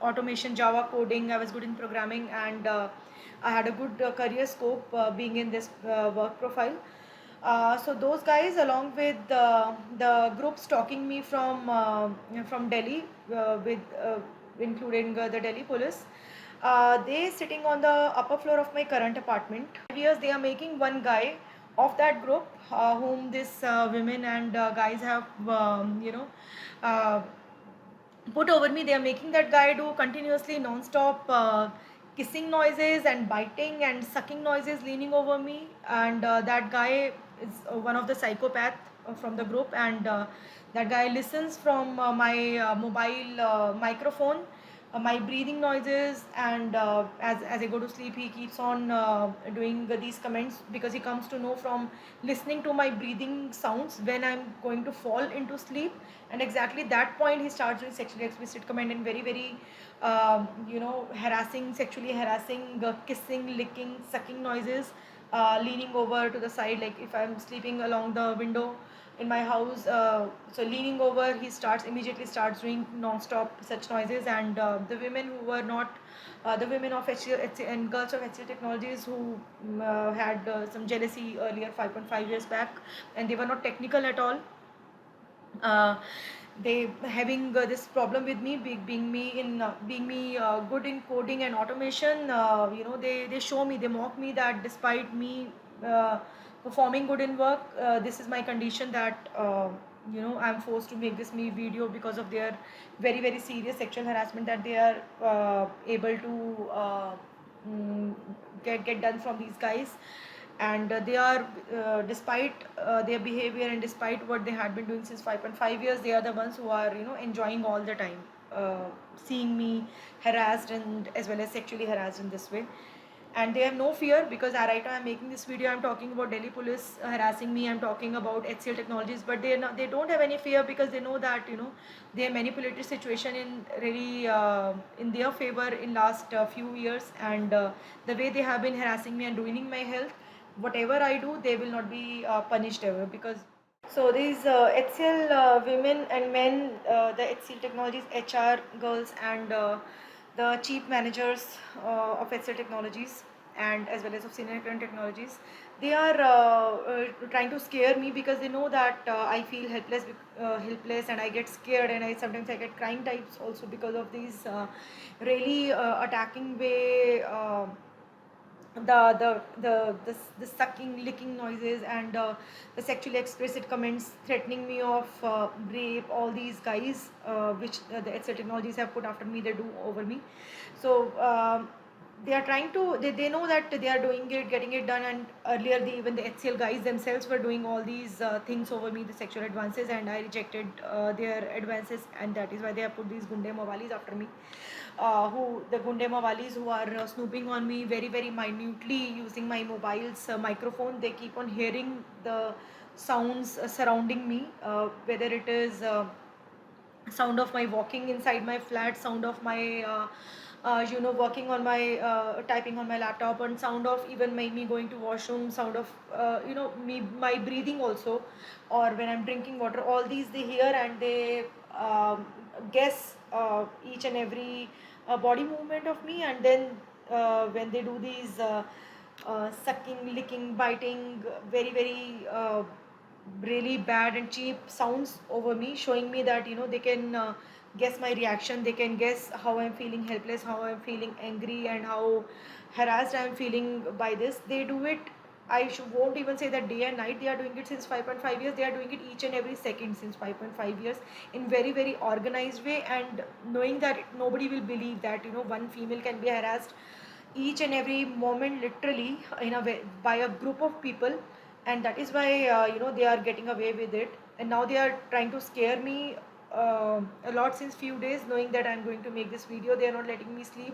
automation, Java coding, I was good in programming, and I had a good career scope being in this work profile. So those guys, along with the group stalking me from Delhi, with including the Delhi police, they sitting on the upper floor of my current apartment. 5 years they are making one guy of that group, whom this women and guys have uh, put over me. They are making that guy do continuously non-stop kissing noises and biting and sucking noises leaning over me, and that guy is one of the psychopath from the group, and that guy listens from my mobile microphone my breathing noises, and as I go to sleep he keeps on doing these comments, because he comes to know from listening to my breathing sounds when I'm going to fall into sleep. And exactly that point he starts doing sexually explicit comment and very very harassing, sexually harassing, kissing, licking, sucking noises, leaning over to the side, like if I'm sleeping along the window in my house, so leaning over he starts immediately starts doing non-stop such noises. And the women who were not the women of HCL and girls of HCL Technologies who had some jealousy earlier 5.5 years back, and they were not technical at all, uh, they having this problem with me, being me good in coding and automation. They show me, they mock me that despite me uh, performing good in work, this is my condition, that I'm forced to make this me video because of their very very serious sexual harassment that they are able to mm, get done from these guys. And they are despite their behavior and despite what they had been doing since 5.5 years, they are the ones who are enjoying all the time seeing me harassed and as well as sexually harassed in this way. And they have no fear, because right now I'm making this video, I'm talking about Delhi police harassing me, I'm talking about HCL Technologies, but they don't have any fear, because they know that they have manipulated situation in really in their favor in last few years. And the way they have been harassing me and ruining my health, whatever I do, they will not be punished ever. Because so these HCL women and men, the HCL Technologies HR girls, and the chief managers of HCL Technologies, and as well as of Senior Current Technologies, they are trying to scare me, because they know that I feel helpless, and I get scared, and sometimes I get crying types also because of these really attacking way. The sucking, licking noises, and the sexually explicit comments threatening me of rape, all these guys which the HCL Technologies have put after me, they do over me. So they are trying to, they know that they are doing it, getting it done. And earlier even the HCL guys themselves were doing all these things over me, the sexual advances, and I rejected their advances, and that is why they have put these gunde mawalis after me, who the gunde mawalis who are snooping on me very very minutely using my mobile's microphone. They keep on hearing the sounds surrounding me, whether it is sound of my walking inside my flat, sound of my working on my typing on my laptop, and sound of even me going to washroom, sound of me my breathing also, or when I'm drinking water, all these they hear, and they guess each and every body movement of me. And then when they do these sucking, licking, biting, very very really bad and cheap sounds over me, showing me that they can guess my reaction, they can guess how I'm feeling helpless, how I'm feeling angry, and how harassed I'm feeling by this. They do it, won't even say that day and night, they are doing it since 5.5 years, they are doing it each and every second since 5.5 years in very very organized way, and knowing that nobody will believe that one female can be harassed each and every moment literally in a way by a group of people. And that is why they are getting away with it, and now they are trying to scare me a lot since few days, knowing that I'm going to make this video. They are not letting me sleep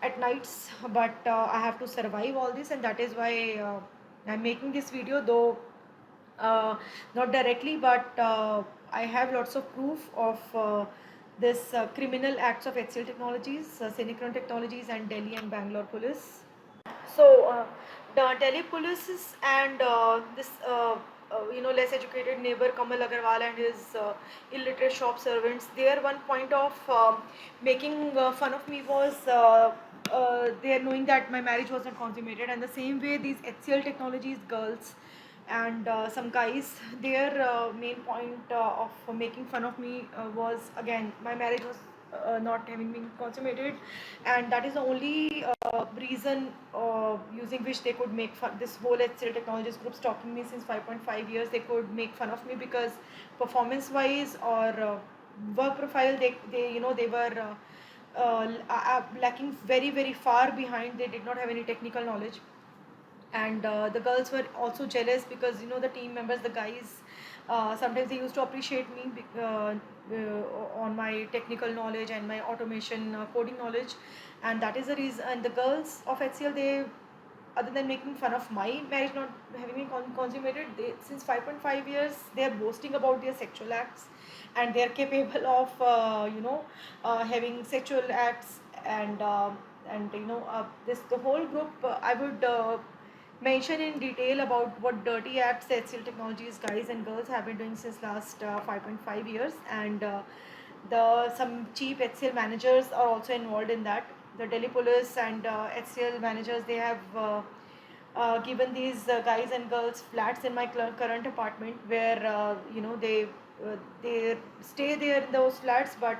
at nights, but I have to survive all this, and that is why I'm making this video, though not directly, but I have lots of proof of this criminal acts of HCL Technologies, Senicron Technologies, and Delhi and Bangalore police. So The Delhi police and this less educated neighbor Kamal Agarwal and his illiterate shop servants, their one point of making fun of me was their knowing that my marriage wasn't consummated, and the same way these HCL Technologies girls and some guys, their main point of making fun of me was again my marriage was not having been consummated, and that is the only reason using which they could make fun. This whole HCL Technologies group stalking me since 5.5 years, they could make fun of me because performance wise or work profile, they were lacking very far behind. They did not have any technical knowledge, and the girls were also jealous because the team members, the guys, sometimes they used to appreciate me on my technical knowledge and my automation coding knowledge, and that is the reason. And the girls of HCL, they, other than making fun of my marriage not having been consummated, they, since 5.5 years, they are boasting about their sexual acts, and they are capable of having sexual acts, and this the whole group. I would mention in detail about what dirty acts HCL Technologies guys and girls have been doing since last 5.5 years, and the some cheap HCL managers are also involved in that. The Delhi police and HCL managers, they have given these guys and girls flats in my current apartment, where they stay there in those flats, but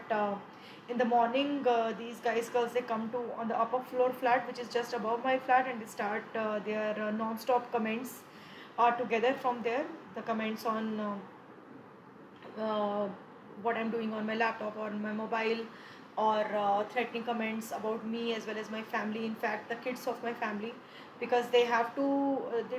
in the morning, these guys girls, they come to on the upper floor flat, which is just above my flat, and they start their non-stop comments together from there. The comments on what I'm doing on my laptop or on my mobile, or threatening comments about me as well as my family. In fact, the kids of my family, because they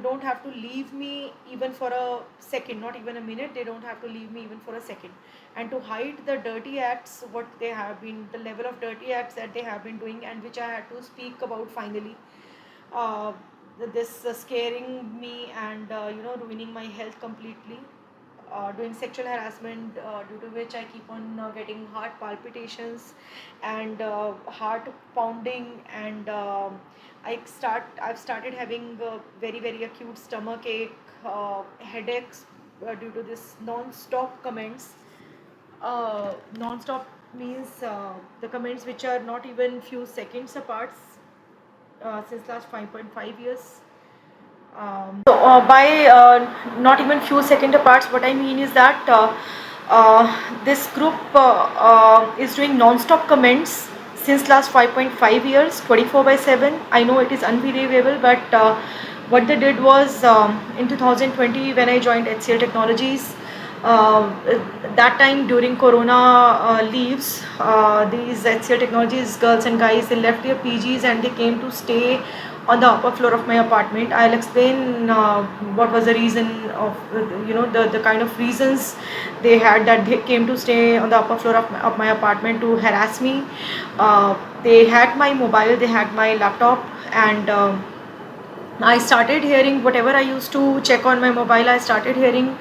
don't have to leave me even for a second, not even a minute. They don't have to leave me even for a second. And to hide the dirty acts, what they have been, the level of dirty acts that they have been doing, and which I had to speak about finally. Uh, this scaring me and ruining my health completely, doing sexual harassment, due to which I keep on getting heart palpitations and heart pounding, and I've started having very acute stomach ache, headaches due to this non-stop comments. Non-stop means the comments which are not even few seconds apart, since last 5.5 years. By not even few second apart, what I mean is that this group is doing non-stop comments since last 5.5 years, 24/7. I know it is unbelievable, but what they did was, in 2020 when I joined HCL Technologies, uh, that time during Corona leaves, these HCL Technologies girls and guys, they left their PGs and they came to stay on the upper floor of my apartment. I'll explain what was the reason of the kind of reasons they had that they came to stay on the upper floor of my apartment to harass me. They had my mobile, they had my laptop, and I started hearing whatever I used to check on my mobile. I started hearing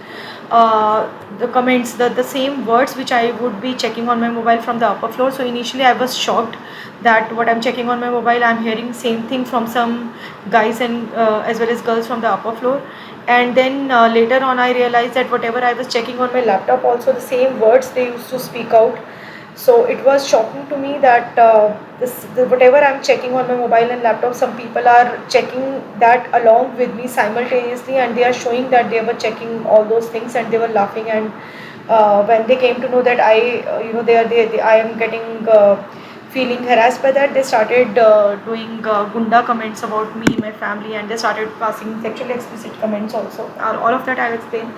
the comments, the same words which I would be checking on my mobile from the upper floor. So initially I was shocked that what I'm checking on my mobile, I'm hearing same thing from some guys and as well as girls from the upper floor. And then later on I realized that whatever I was checking on my laptop, also the same words they used to speak out. So it was shocking to me that whatever I'm checking on my mobile and laptop, some people are checking that along with me simultaneously, and they are showing that they were checking all those things, and they were laughing. And when they came to know that I am getting feeling harassed by that, they started doing gunda comments about me, my family, and they started passing sexually explicit comments also. All of that I'll explain.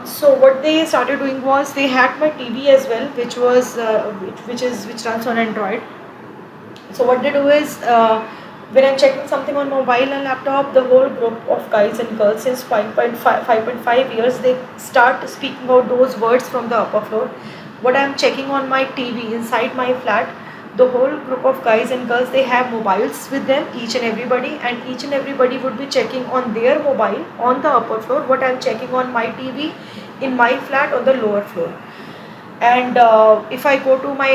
So what they started doing was they hacked my TV as well, which was which runs on Android. So what they do is, when I'm checking something on mobile and laptop, the whole group of guys and girls since 5.5 years, they start speaking out those words from the upper floor. What I'm checking on my TV inside my flat, the whole group of guys and girls, they have mobiles with them, each and everybody, and each and everybody would be checking on their mobile on the upper floor what I'm checking on my TV in my flat on the lower floor. And if I go to my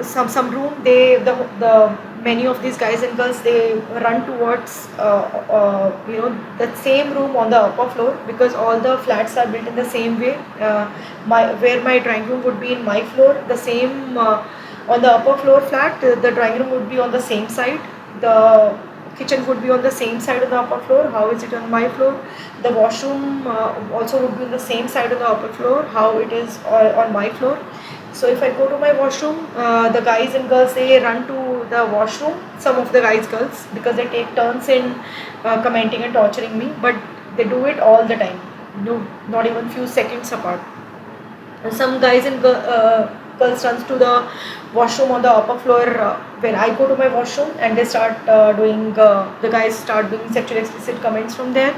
some room, they the many of these guys and girls, they run towards the same room on the upper floor, because all the flats are built in the same way. Where my drawing room would be in my floor, the same on the upper floor flat, the drawing room would be on the same side, the kitchen would be on the same side of the upper floor. How is it on my floor? The washroom also would be on the same side of the upper floor. How it is on my floor? So if I go to my washroom, the guys and girls, they run to the washroom. Some of the guys, girls, because they take turns in commenting and torturing me, but they do it all the time. No, not even few seconds apart. And some guys and girls runs to the washroom on the upper floor when I go to my washroom, and they start the guys start doing sexually explicit comments from there.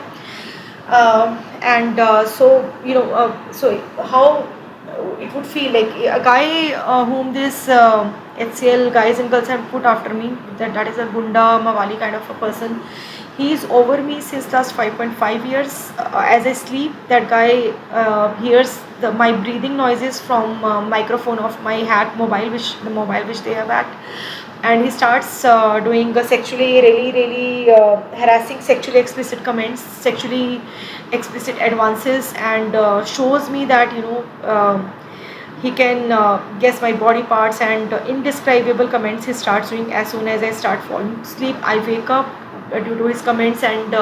So how it would feel like a guy whom this HCL guys and girls have put after me, that is a gunda mawali kind of a person. He's over me since last 5.5 years. As I sleep, that guy hears my breathing noises from microphone of my hack mobile, which they have hacked, and he starts doing sexually really harassing, sexually explicit comments, sexually explicit advances, and shows me that he can guess my body parts, and indescribable comments he starts doing as soon as I start falling asleep. I wake up due to his comments, and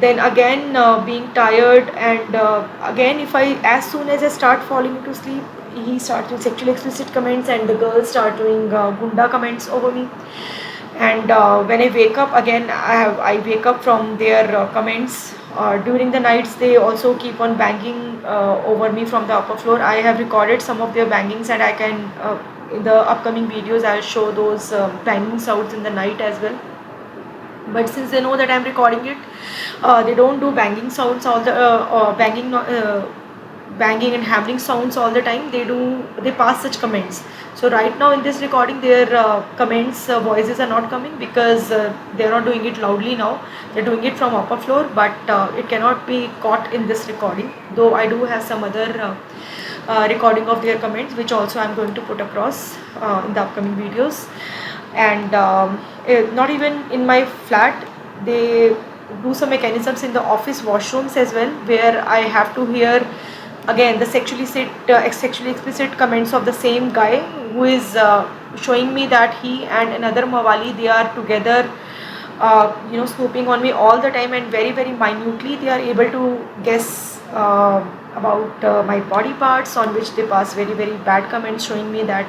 then again being tired, and again, if I as soon as I start falling into sleep, he starts doing sexually explicit comments, and the girls start doing gunda comments over me. And when I wake up again, I wake up from their comments. During the nights, they also keep on banging over me from the upper floor. I have recorded some of their bangings, and I can in the upcoming videos I'll show those banging sounds in the night as well. But since they know that I'm recording it, they don't do banging sounds all the banging and hammering sounds all the time. They pass such comments. So right now in this recording, their comments voices are not coming, because they are not doing it loudly now. They're doing it from upper floor, but it cannot be caught in this recording, though I do have some other recording of their comments, which also I'm going to put across in the upcoming videos. And not even in my flat, they do some mechanisms in the office washrooms as well, where I have to hear again the sexually explicit comments of the same guy, who is showing me that he and another mawali, they are together snooping on me all the time, and very minutely they are able to guess about my body parts, on which they pass very bad comments, showing me that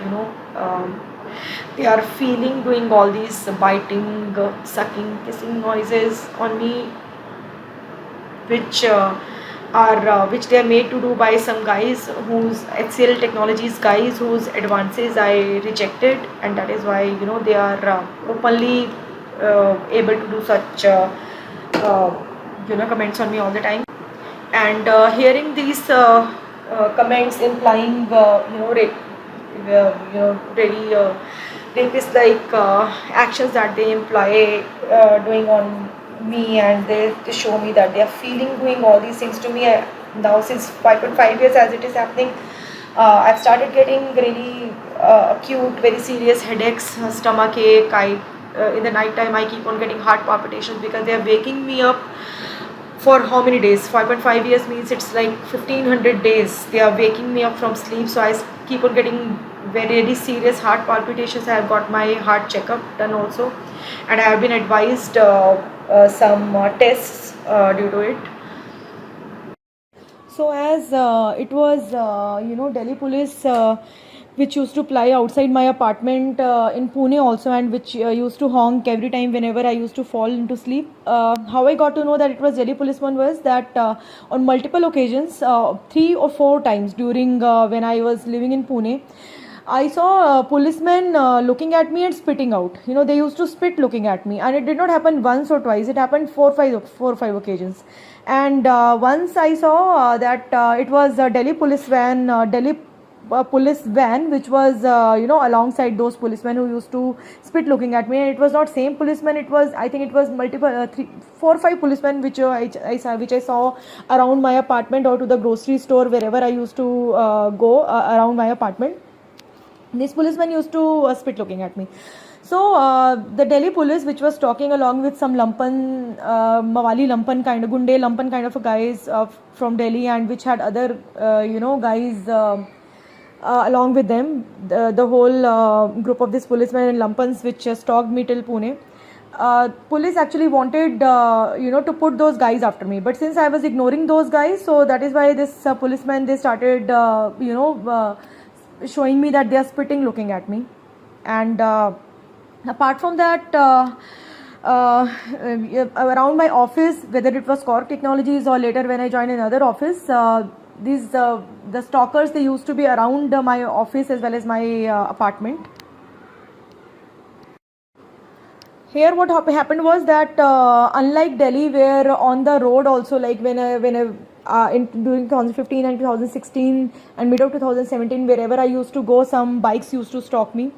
they are feeling doing all these biting, sucking, kissing noises on me, which which they are made to do by some guys whose HCL Technologies guys whose advances I rejected, and that is why they are openly able to do such comments on me all the time. And hearing these comments implying really rapist like actions that they imply doing on me, and they show me that they are feeling doing all these things to me. Now since 5.5 years as it is happening, I've started getting really acute, very serious headaches, stomach ache. In the night time I keep on getting heart palpitations, because they are waking me up for how many days? 5.5 years means it's like 1500 days. They are waking me up from sleep, so I keep on getting very serious heart palpitations. I have got my heart checkup done also, and I have been advised some tests due to it. So as it was Delhi police which used to ply outside my apartment in Pune also, and which used to honk every time whenever I used to fall into sleep. How I got to know that it was Delhi policeman was that on multiple occasions, 3 or 4 times during when I was living in Pune, I saw policemen looking at me and spitting out. They used to spit looking at me, and it did not happen once or twice. It happened 4 or 5 occasions. And once I saw that it was a Delhi police van, which was alongside those policemen who used to spit looking at me. And it was not same policeman. It was, I think it was multiple 4 or 5 policemen which I saw around my apartment, or to the grocery store, wherever I used to go around my apartment. This policeman used to spit looking at me. So the Delhi police, which was talking along with some lumpen, Mawali lumpen kind of, Gunde lumpen kind of a guys from Delhi, and which had other guys along with them, the whole group of these policemen and lumpens which stalked me till Pune. Police actually wanted to put those guys after me, but since I was ignoring those guys, so that is why this policemen, they started showing me that they are spitting looking at me. And apart from that, around my office, whether it was Cork Technologies or later when I joined another office, the stalkers, they used to be around my office as well as my apartment. Here what happened was that unlike Delhi, where on the road also, like during 2015 and 2016 and mid of 2017, wherever I used to go, some bikes used to stalk me.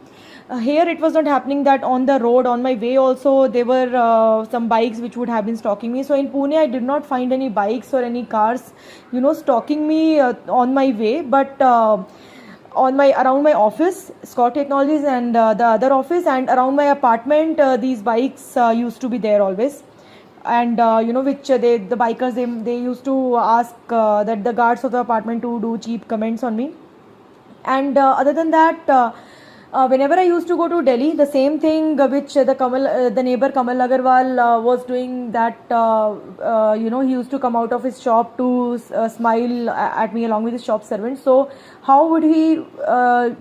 Here it was not happening that on the road, on my way also, there were some bikes which would have been stalking me. So in Pune, I did not find any bikes or any cars, stalking me on my way. But around my office, Scott Technologies, and the other office, and around my apartment, these bikes used to be there always. And which the bikers, they used to ask that the guards of the apartment to do cheap comments on me. And other than that, whenever I used to go to Delhi, the same thing which the neighbor Kamal Agarwal was doing, that he used to come out of his shop to smile at me along with his shop servant. So how would he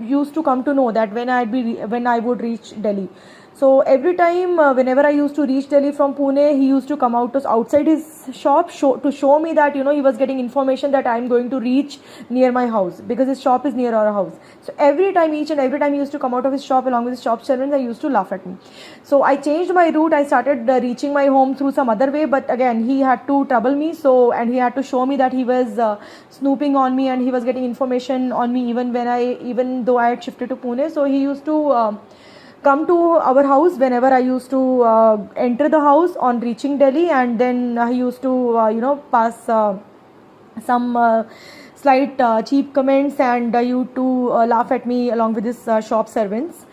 used to come to know that when I would reach Delhi? So every time whenever I used to reach Delhi from Pune, he used to come outside his shop to show me that he was getting information that I am going to reach near my house, because his shop is near our house. So each and every time he used to come out of his shop along with his shop servants, I used to laugh at me. So I changed my route. I started reaching my home through some other way, but again he had to trouble me. And he had to show me that he was snooping on me and he was getting information on me even though I had shifted to Pune. So he used to come to our house whenever I used to enter the house on reaching Delhi, and then he used to pass some slight cheap comments, and used to laugh at me along with his shop servants.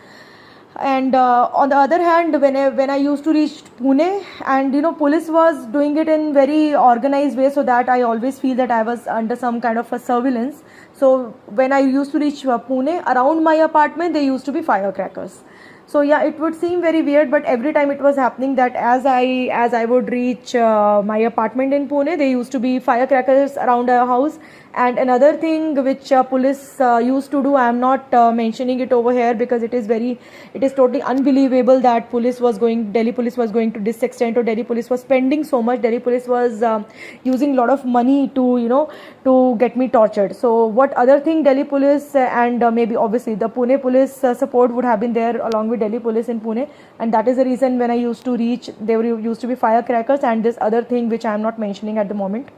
And on the other hand, when I used to reach Pune, and police was doing it in very organized way, so that I always feel that I was under some kind of a surveillance. So when I used to reach Pune, around my apartment there used to be firecrackers. So yeah, it would seem very weird, but every time it was happening that as I would reach my apartment in Pune, there used to be firecrackers around our house. And another thing which police used to do, I am not mentioning it over here because it is totally unbelievable that Delhi police was going to this extent, or Delhi police was spending so much. Delhi police was using a lot of money to get me tortured. So what other thing Delhi police and maybe obviously the Pune police support would have been there along with Delhi police in Pune, and that is the reason when I used to reach, there used to be firecrackers and this other thing which I am not mentioning at the moment.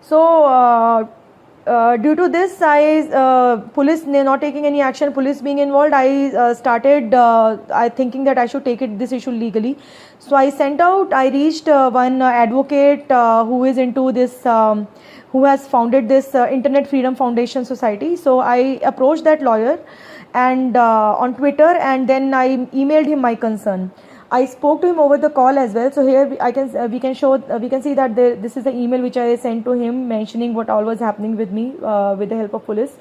So due to this, police not taking any action, police being involved, I started thinking that I should take this issue legally. So I reached one advocate who is into this, who has founded this Internet Freedom Foundation Society. So I approached that lawyer and on Twitter, and then I emailed him my concern. I spoke to him over the call as well. So here we can see that this is the email which I sent to him mentioning what all was happening with me with the help of police.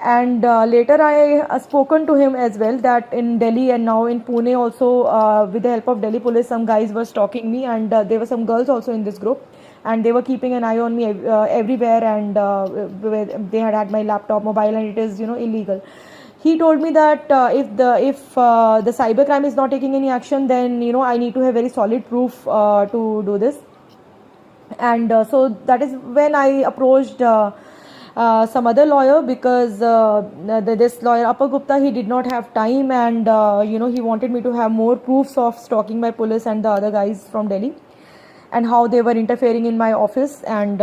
And later I spoken to him as well that in Delhi and now in Pune also with the help of Delhi police, some guys were stalking me, and there were some girls also in this group, and they were keeping an eye on me everywhere, and they had my laptop, mobile, and it is illegal. He told me that if the cybercrime is not taking any action, then I need to have very solid proof to do this. And so that is when I approached some other lawyer, because this lawyer Appa Gupta, he did not have time, and he wanted me to have more proofs of stalking by police and the other guys from Delhi, and how they were interfering in my office, and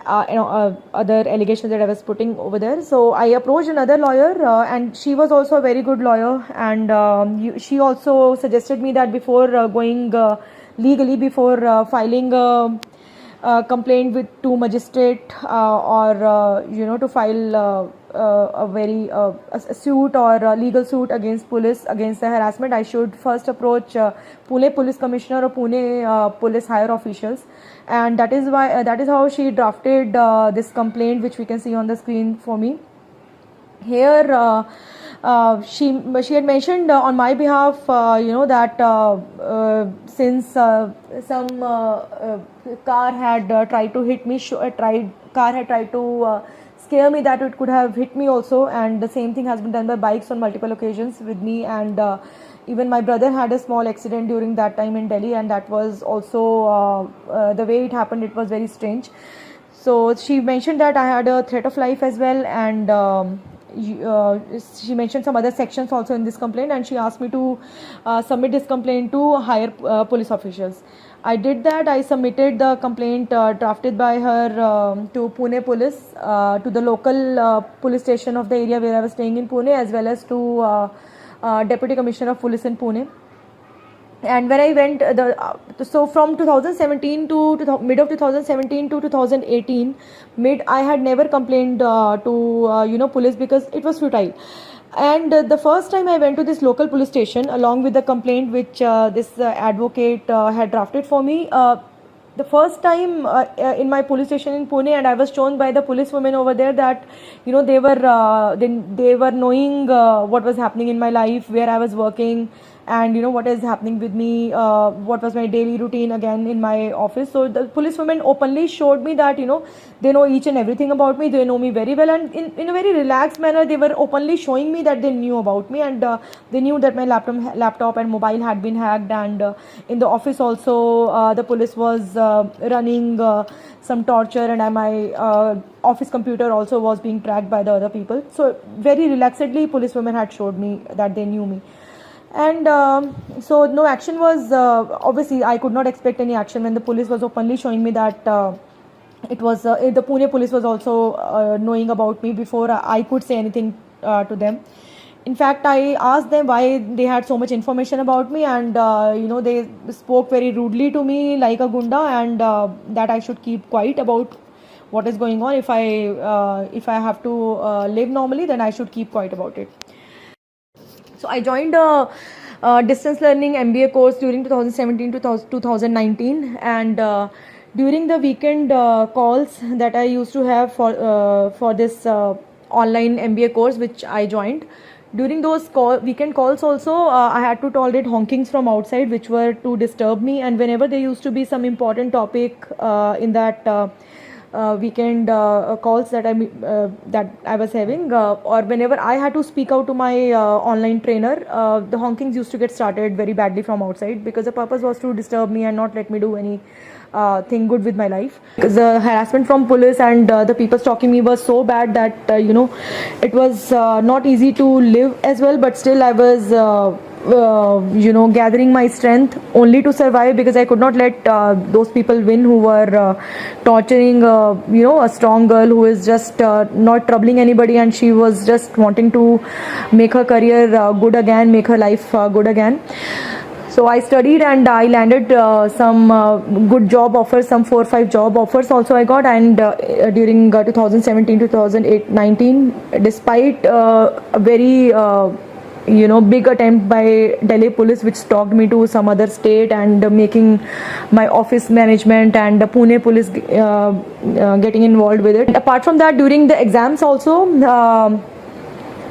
other allegations that I was putting over there. So I approached another lawyer, and she was also a very good lawyer, and she also suggested me that before going legally, before filing a complaint to magistrate or to file a suit or a legal suit against police against the harassment, I should first approach Pune Police Commissioner or Pune Police higher officials, and that is why that is how she drafted this complaint, which we can see on the screen for me. Here, she had mentioned on my behalf, that since some car had tried to hit me, car had tried to scare me that it could have hit me also, and the same thing has been done by bikes on multiple occasions with me, and even my brother had a small accident during that time in Delhi, and that was also the way it happened. It was very strange. So she mentioned that I had a threat of life as well, and she mentioned some other sections also in this complaint, and she asked me to submit this complaint to higher police officials. I did that. I submitted the complaint drafted by her to Pune Police, to the local police station of the area where I was staying in Pune, as well as to Deputy Commissioner of Police in Pune. And when I went, so from 2017 to mid of 2017 to 2018, I had never complained to police because it was futile. And the first time I went to this local police station along with the complaint which this advocate had drafted for me. The first time in my police station in Pune, and I was shown by the policewomen over there that they were knowing what was happening in my life, where I was working, and what is happening with me, what was my daily routine again in my office. So the policewomen openly showed me that they know each and everything about me, they know me very well, and in a very relaxed manner they were openly showing me that they knew about me, and they knew that my laptop and mobile had been hacked, and in the office also the police was running some torture, and my office computer also was being tracked by the other people. So very relaxedly policewomen had showed me that they knew me. And so no action was, obviously I could not expect any action when the police was openly showing me that it was the Pune police was also knowing about me before I could say anything to them. In fact, I asked them why they had so much information about me, and they spoke very rudely to me like a gunda, and that I should keep quiet about what is going on. If I have to live normally, then I should keep quiet about it. So I joined a distance learning MBA course during 2017 to 2019, and during the weekend calls that I used to have for this online MBA course which I joined, during those weekend calls also I had to tolerate honkings from outside which were to disturb me, and whenever there used to be some important topic in that weekend calls that I was having, or whenever I had to speak out to my online trainer, the honkings used to get started very badly from outside, because the purpose was to disturb me and not let me do any thing good with my life. Because the harassment from police and the people stalking me was so bad that it was not easy to live as well, but still I was gathering my strength only to survive, because I could not let those people win who were torturing a strong girl who is just not troubling anybody, and she was just wanting to make her career good again, make her life good again. So I studied and I landed some good job offers, some 4 or 5 job offers also I got, and during 2017 to 2019, despite a very big attempt by Delhi police which stalked me to some other state and making my office management and the Pune police getting involved with it. Apart from that, during the exams also,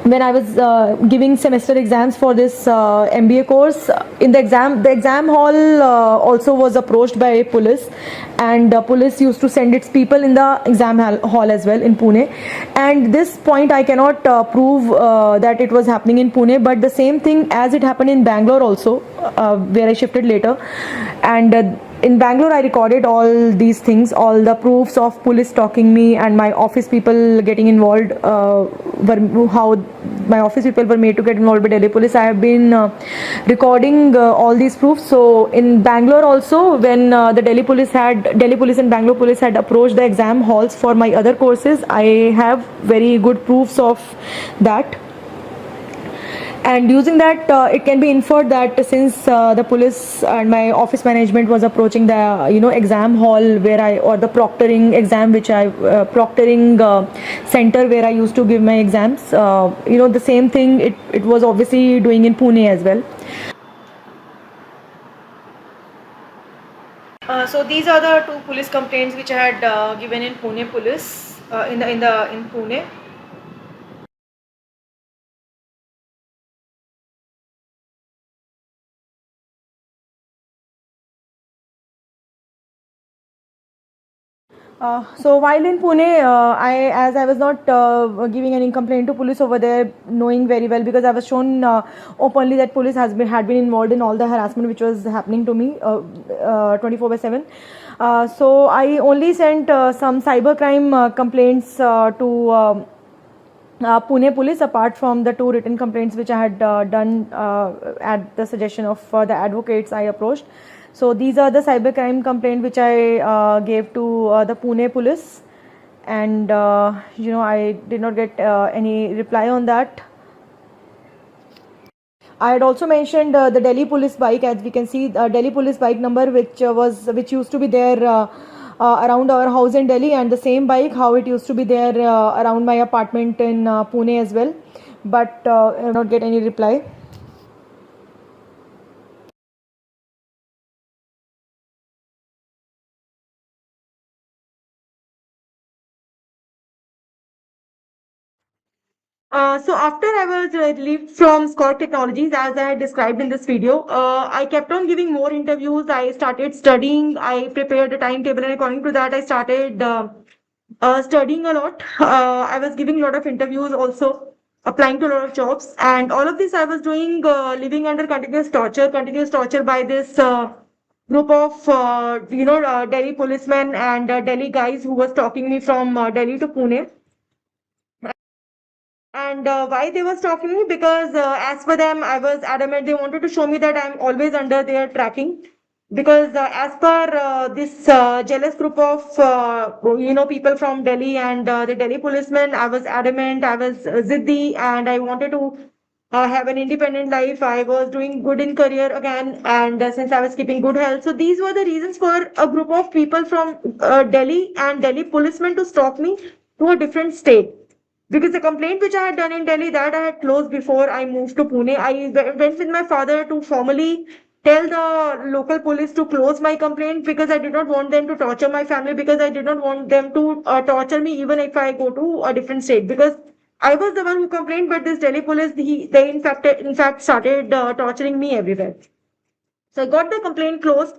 when I was giving semester exams for this MBA course, in the exam hall also was approached by police, and police used to send its people in the exam hall as well in Pune. And this point I cannot prove that it was happening in Pune, but the same thing as it happened in Bangalore also, where I shifted later. And in Bangalore, I recorded all these things, all the proofs of police stalking me and my office people getting involved, how my office people were made to get involved with Delhi police. I have been recording all these proofs. So in Bangalore also, when the Delhi police and Bangalore police had approached the exam halls for my other courses, I have very good proofs of that. And using that, it can be inferred that since the police and my office management was approaching the exam hall where I, or the proctoring exam which I proctoring center where I used to give my exams, the same thing it was obviously doing in Pune as well. So these are the two police complaints which I had given in Pune police in Pune. So while in Pune, as I was not giving any complaint to police over there, knowing very well because I was shown openly that police had been involved in all the harassment which was happening to me 24/7. So I only sent some cybercrime complaints to. Pune police, apart from the two written complaints which I had done at the suggestion of the advocates I approached. So these are the cybercrime complaint which I gave to the Pune police, and I did not get any reply on that. I had also mentioned the Delhi police bike, as we can see, the Delhi police bike number, which used to be there around our house in Delhi, and the same bike how it used to be there around my apartment in Pune as well, but I did not get any reply. So after I was relieved from Scott Technologies, as I had described in this video, I kept on giving more interviews. I started studying. I prepared a timetable, and according to that, I started studying a lot. I was giving a lot of interviews, also applying to a lot of jobs, and all of this I was doing, living under continuous torture by this group of Delhi policemen and Delhi guys who was stalking me from Delhi to Pune. And why they were stalking me? Because as per them, I was adamant. They wanted to show me that I'm always under their tracking. Because as per this jealous group of people from Delhi and the Delhi policemen, I was adamant. I was ziddi, and I wanted to have an independent life. I was doing good in career again, and since I was keeping good health, so these were the reasons for a group of people from Delhi and Delhi policemen to stalk me to a different state. Because the complaint which I had done in Delhi, that I had closed before I moved to Pune. I went with my father to formally tell the local police to close my complaint because I did not want them to torture my family, because I did not want them to torture me even if I go to a different state, because I was the one who complained, but this Delhi police, they in fact started torturing me everywhere. So I got the complaint closed,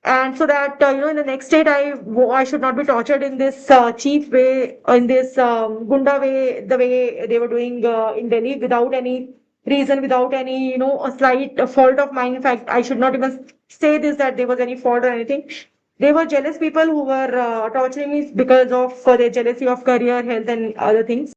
and so that in the next state I should not be tortured in this cheap way, in this gunda way, the way they were doing in Delhi, without any reason, without any a slight fault of mine. In fact, I should not even say this, that there was any fault or anything. They were jealous people who were torturing me because of their jealousy of career, health, and other things.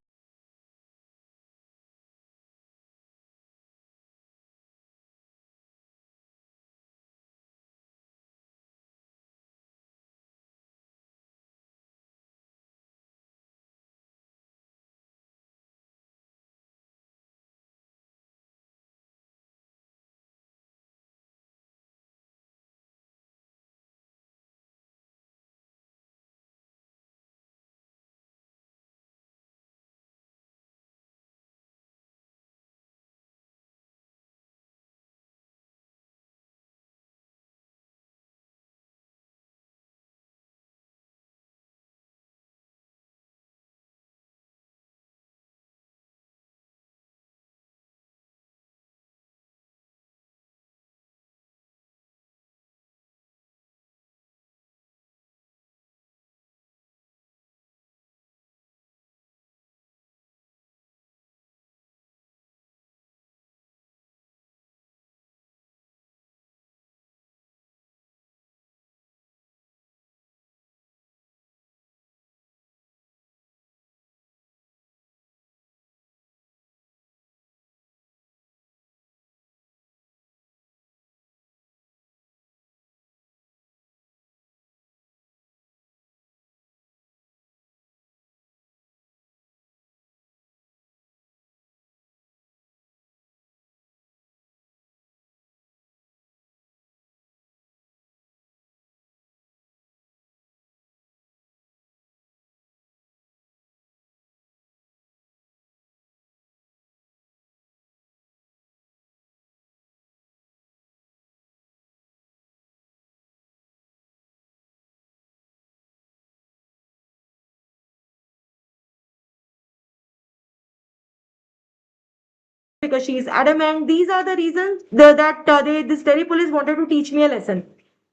because she is adamant. These are the reasons that this Delhi police wanted to teach me a lesson.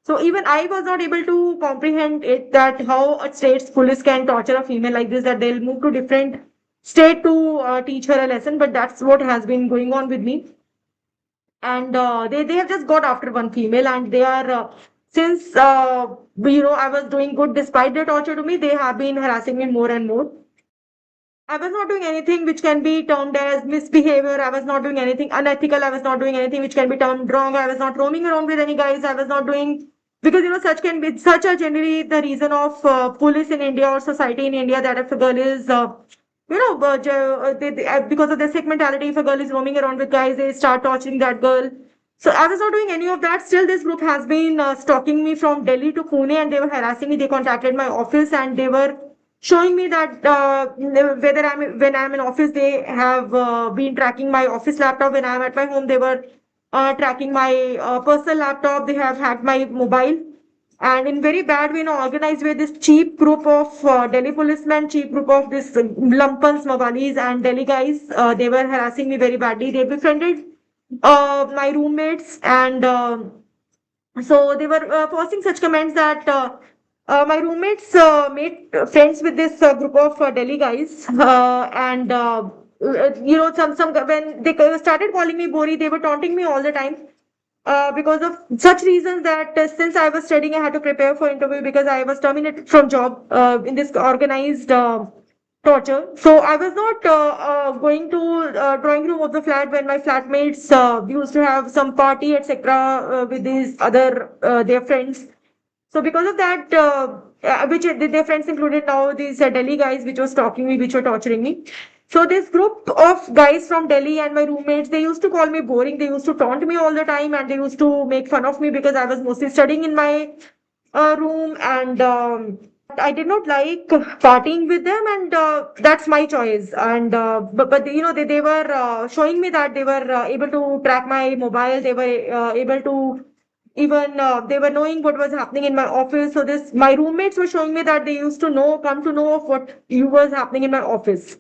So even I was not able to comprehend it, that how a state's police can torture a female like this, that they'll move to different state to teach her a lesson. But that's what has been going on with me. And they have just got after one female, and they are since I was doing good despite the torture to me, they have been harassing me more and more. I was not doing anything which can be termed as misbehavior. I was not doing anything unethical. I was not doing anything which can be termed wrong. I was not roaming around with any guys. I was not doing, because such can be such a generally the reason of police in India or society in India, that if a girl is because of their sick mentality, if a girl is roaming around with guys, they start torturing that girl. So I was not doing any of that. Still, this group has been stalking me from Delhi to Pune, and they were harassing me. They contacted my office, and they were showing me that whether when I'm in office, they have been tracking my office laptop. When I'm at my home, they were tracking my personal laptop. They have hacked my mobile. And in very bad way, organized way, this cheap group of Delhi policemen, cheap group of this lumpans, Mawalis, and Delhi guys, they were harassing me very badly. They befriended my roommates, and so they were posting such comments that my roommates made friends with this group of Delhi guys, and some when they started calling me Bori, they were taunting me all the time. Because of such reasons, that since I was studying, I had to prepare for interview because I was terminated from job in this organized torture. So I was not going to drawing room of the flat when my flatmates used to have some party, etc., with these other their friends. So because of that, which their friends included now these Delhi guys, which was stalking me, which were torturing me. So this group of guys from Delhi and my roommates, they used to call me boring. They used to taunt me all the time, and they used to make fun of me because I was mostly studying in my room, and I did not like partying with them, and that's my choice. And but they were showing me that they were able to track my mobile. They were able to even they were knowing what was happening in my office. So this my roommates were showing me that they used to come to know of what you was happening in my office.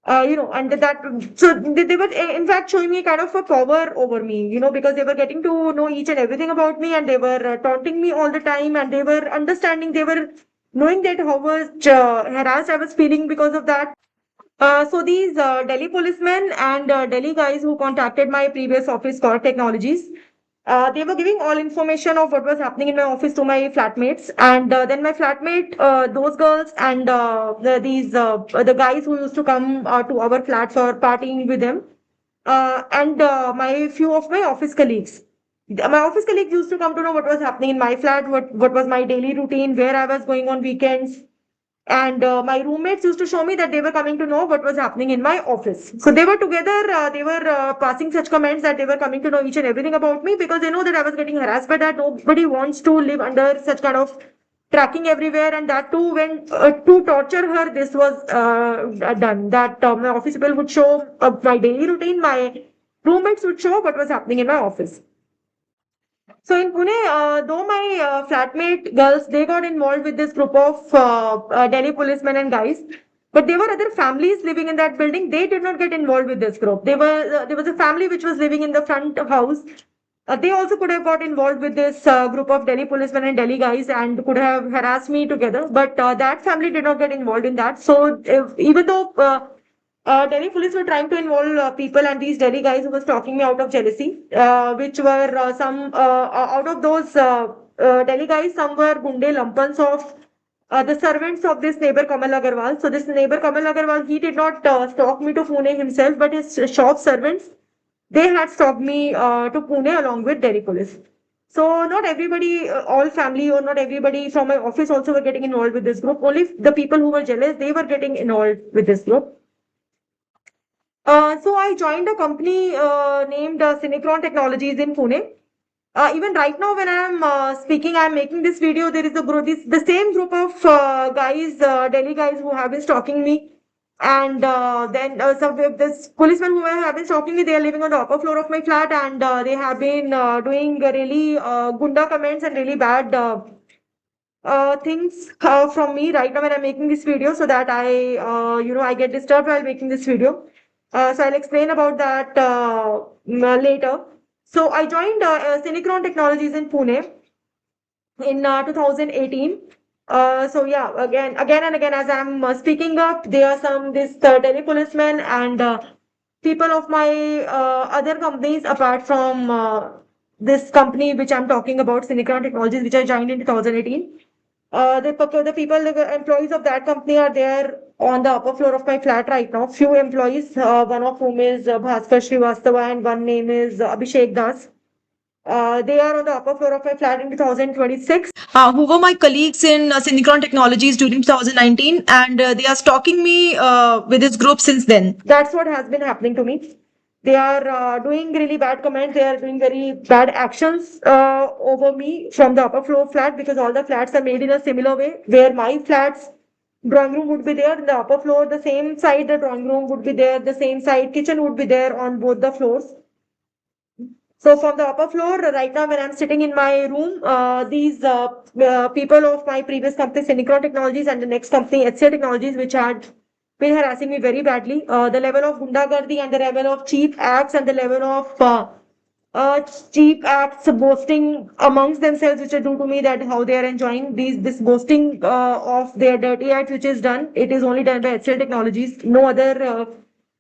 And that, so they were in fact showing me kind of a power over me, because they were getting to know each and everything about me, and they were taunting me all the time, and they were understanding, they were knowing that how much harassed I was feeling because of that. So these Delhi policemen and Delhi guys who contacted my previous office, Core Technologies, they were giving all information of what was happening in my office to my flatmates, and then my flatmate, those girls, and the guys who used to come to our flat for partying with them, and my few of my office colleagues. My office colleagues used to come to know what was happening in my flat, what was my daily routine, where I was going on weekends, and my roommates used to show me that they were coming to know what was happening in my office. So they were together, they were passing such comments that they were coming to know each and everything about me, because they know that I was getting harassed by that. Nobody wants to live under such kind of tracking everywhere, and that too when to torture her, this was done. That my office people would show my daily routine, my roommates would show what was happening in my office. So in Pune, though my flatmate girls, they got involved with this group of Delhi policemen and guys, but there were other families living in that building. They did not get involved with this group. There was a family which was living in the front house. They also could have got involved with this group of Delhi policemen and Delhi guys, and could have harassed me together. But that family did not get involved in that. So even though Delhi police were trying to involve people, and these Delhi guys who was talking me out of jealousy, which were some out of those Delhi guys, some were gunde lumpans of the servants of this neighbor Kamal Agarwal. So this neighbor Kamal Agarwal, he did not stalk me to Pune himself, but his shop servants, they had stalked me to Pune along with Delhi police. So not everybody, all family or not everybody from my office also were getting involved with this group. Only the people who were jealous, they were getting involved with this group. So I joined a company named Cinecron Technologies in Pune. Even right now, when I'm speaking, I'm making this video. There is a group, the same group of guys, Delhi guys, who have been stalking me, and then some of this policemen who have been stalking me. They are living on the upper floor of my flat, and they have been doing really gunda comments and really bad things from me right now when I'm making this video, so that I get disturbed while making this video. So I'll explain about that later. So I joined Synchron Technologies in Pune in 2018. So yeah, again and again, as I'm speaking up, there are some this telepolicemen and people of my other companies apart from this company which I'm talking about, Synchron Technologies, which I joined in 2018. The people, the employees of that company are there on the upper floor of my flat right now. Few employees, one of whom is Bhaskar Srivastava and one name is Abhishek Das. They are on the upper floor of my flat in 2026. Who were my colleagues in Synchron Technologies during 2019, and they are stalking me with this group since then. That's what has been happening to me. They are doing really bad comments. They are doing very bad actions over me from the upper floor flat because all the flats are made in a similar way, where my flats drawing room would be there in the upper floor, the same side the drawing room would be there, the same side kitchen would be there on both the floors. So from the upper floor, right now when I'm sitting in my room, these people of my previous company, Synchron Technologies, and the next company, HCL Technologies, which had been harassing me very badly. The level of gundagardi and the level of cheap acts and the level of cheap acts boasting amongst themselves, which are due to me, that how they are enjoying this boasting of their dirty acts, which is done. It is only done by HCL Technologies. No other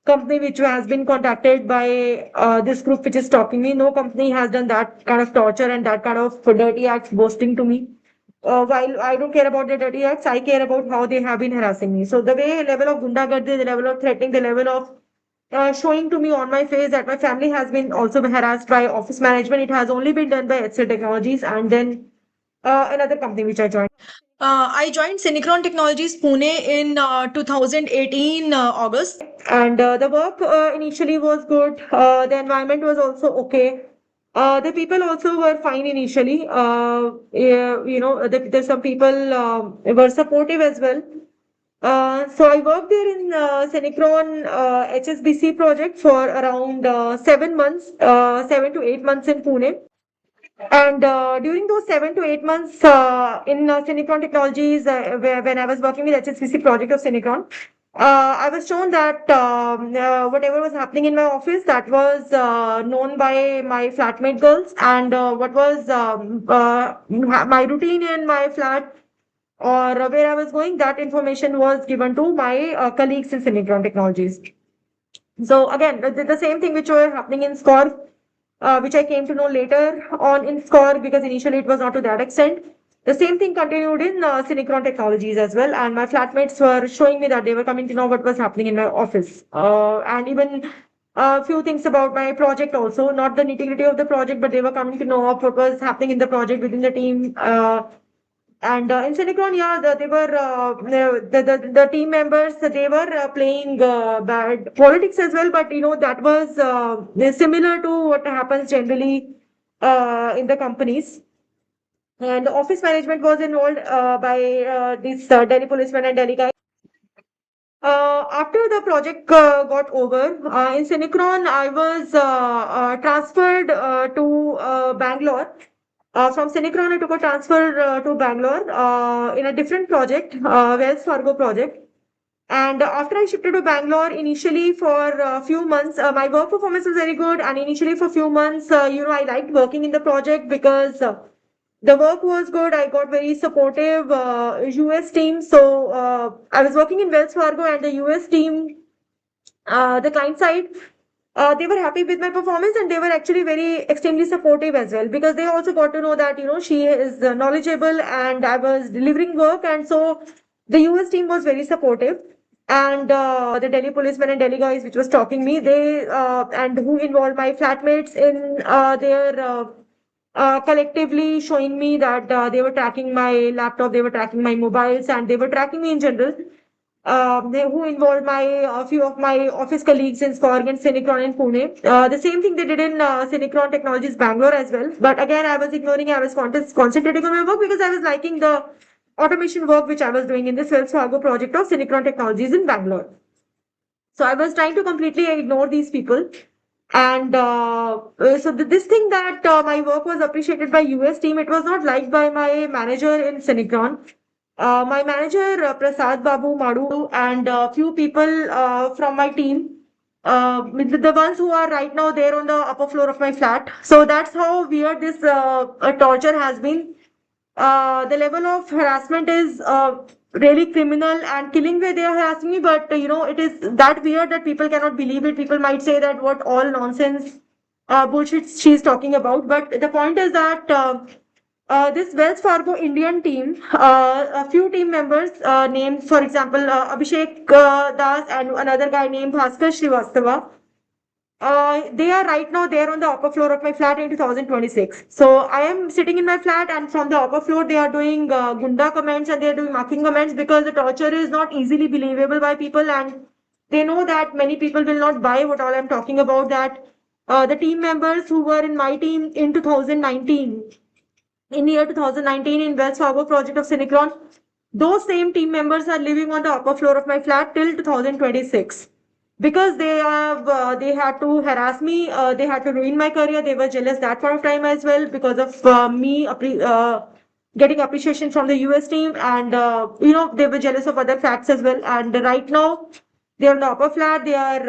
company which has been contacted by this group which is stalking me. No company has done that kind of torture and that kind of dirty acts boasting to me. While I don't care about the dirty acts, I care about how they have been harassing me. So the way level of gundagardi, the level of threatening, the level of showing to me on my face that my family has been also harassed by office management. It has only been done by HCL Technologies and then another company which I joined. I joined Synchron Technologies Pune in 2018 August. And the work initially was good. The environment was also okay. The people also were fine initially. Yeah, there's some people were supportive as well. So I worked there in Synchron HSBC project for around 7 months, 7 to 8 months in Pune. And during those 7 to 8 months in Synchron Technologies, when I was working with HSBC project of Synchron, I was shown that whatever was happening in my office, that was known by my flatmate girls, and what was my routine in my flat or where I was going, that information was given to my colleagues in Synchron Technologies. So again, the same thing which were happening in Score, which I came to know later on in Score because initially it was not to that extent. The same thing continued in Synchron Technologies as well, and my flatmates were showing me that they were coming to know what was happening in my office, and even a few things about my project also, not the nitty gritty of the project, but they were coming to know of what was happening in the project within the team. And in Synchron, yeah, they were the team members. They were playing bad politics as well, but that was similar to what happens generally in the companies. And the office management was involved by these Delhi policemen and Delhi guys. After the project got over, in Synchron, I was transferred to Bangalore. From Synchron, I took a transfer to Bangalore in a different project, Wells Fargo project. And after I shifted to Bangalore, initially for a few months, my work performance was very good. And initially for a few months, I liked working in the project because the work was good. I got very supportive US team. So I was working in Wells Fargo and the US team, the client side, they were happy with my performance and they were actually very extremely supportive as well because they also got to know that she is knowledgeable and I was delivering work, and so the US team was very supportive. And the Delhi policemen and Delhi guys which was talking me, they and who involved my flatmates in their collectively showing me that they were tracking my laptop, they were tracking my mobiles, and they were tracking me in general. Who involved my a few of my office colleagues in Scorg and Synchron in Pune. The same thing they did in Synchron Technologies Bangalore as well. But again, I was ignoring. I was concentrating on my work because I was liking the automation work which I was doing in this Wells Fargo project of Synchron Technologies in Bangalore. So I was trying to completely ignore these people. And so this thing that my work was appreciated by US team, it was not liked by my manager in Synchron. My manager Prasad Babu Madu and a few people from my team, the ones who are right now there on the upper floor of my flat. So that's how weird this torture has been. The level of harassment is really criminal and killing where they are harassing me, but it is that weird that people cannot believe it. People might say that what all nonsense bullshit she's talking about, but the point is that this Wells Fargo Indian team, a few team members named, for example, Abhishek Das and another guy named Bhaskar Srivastava, they are right now there on the upper floor of my flat in 2026. So I am sitting in my flat, and from the upper floor, they are doing gunda comments and they are doing marking comments because the torture is not easily believable by people, and they know that many people will not buy what all I'm talking about. That the team members who were in my team in 2019, in year 2019 in Wells Fargo project of Synchron, those same team members are living on the upper floor of my flat till 2026 because they had to harass me, they had to ruin my career. They were jealous that point of time as well because of me getting appreciation from the US team, and they were jealous of other facts as well. And right now they are on the upper flat. They are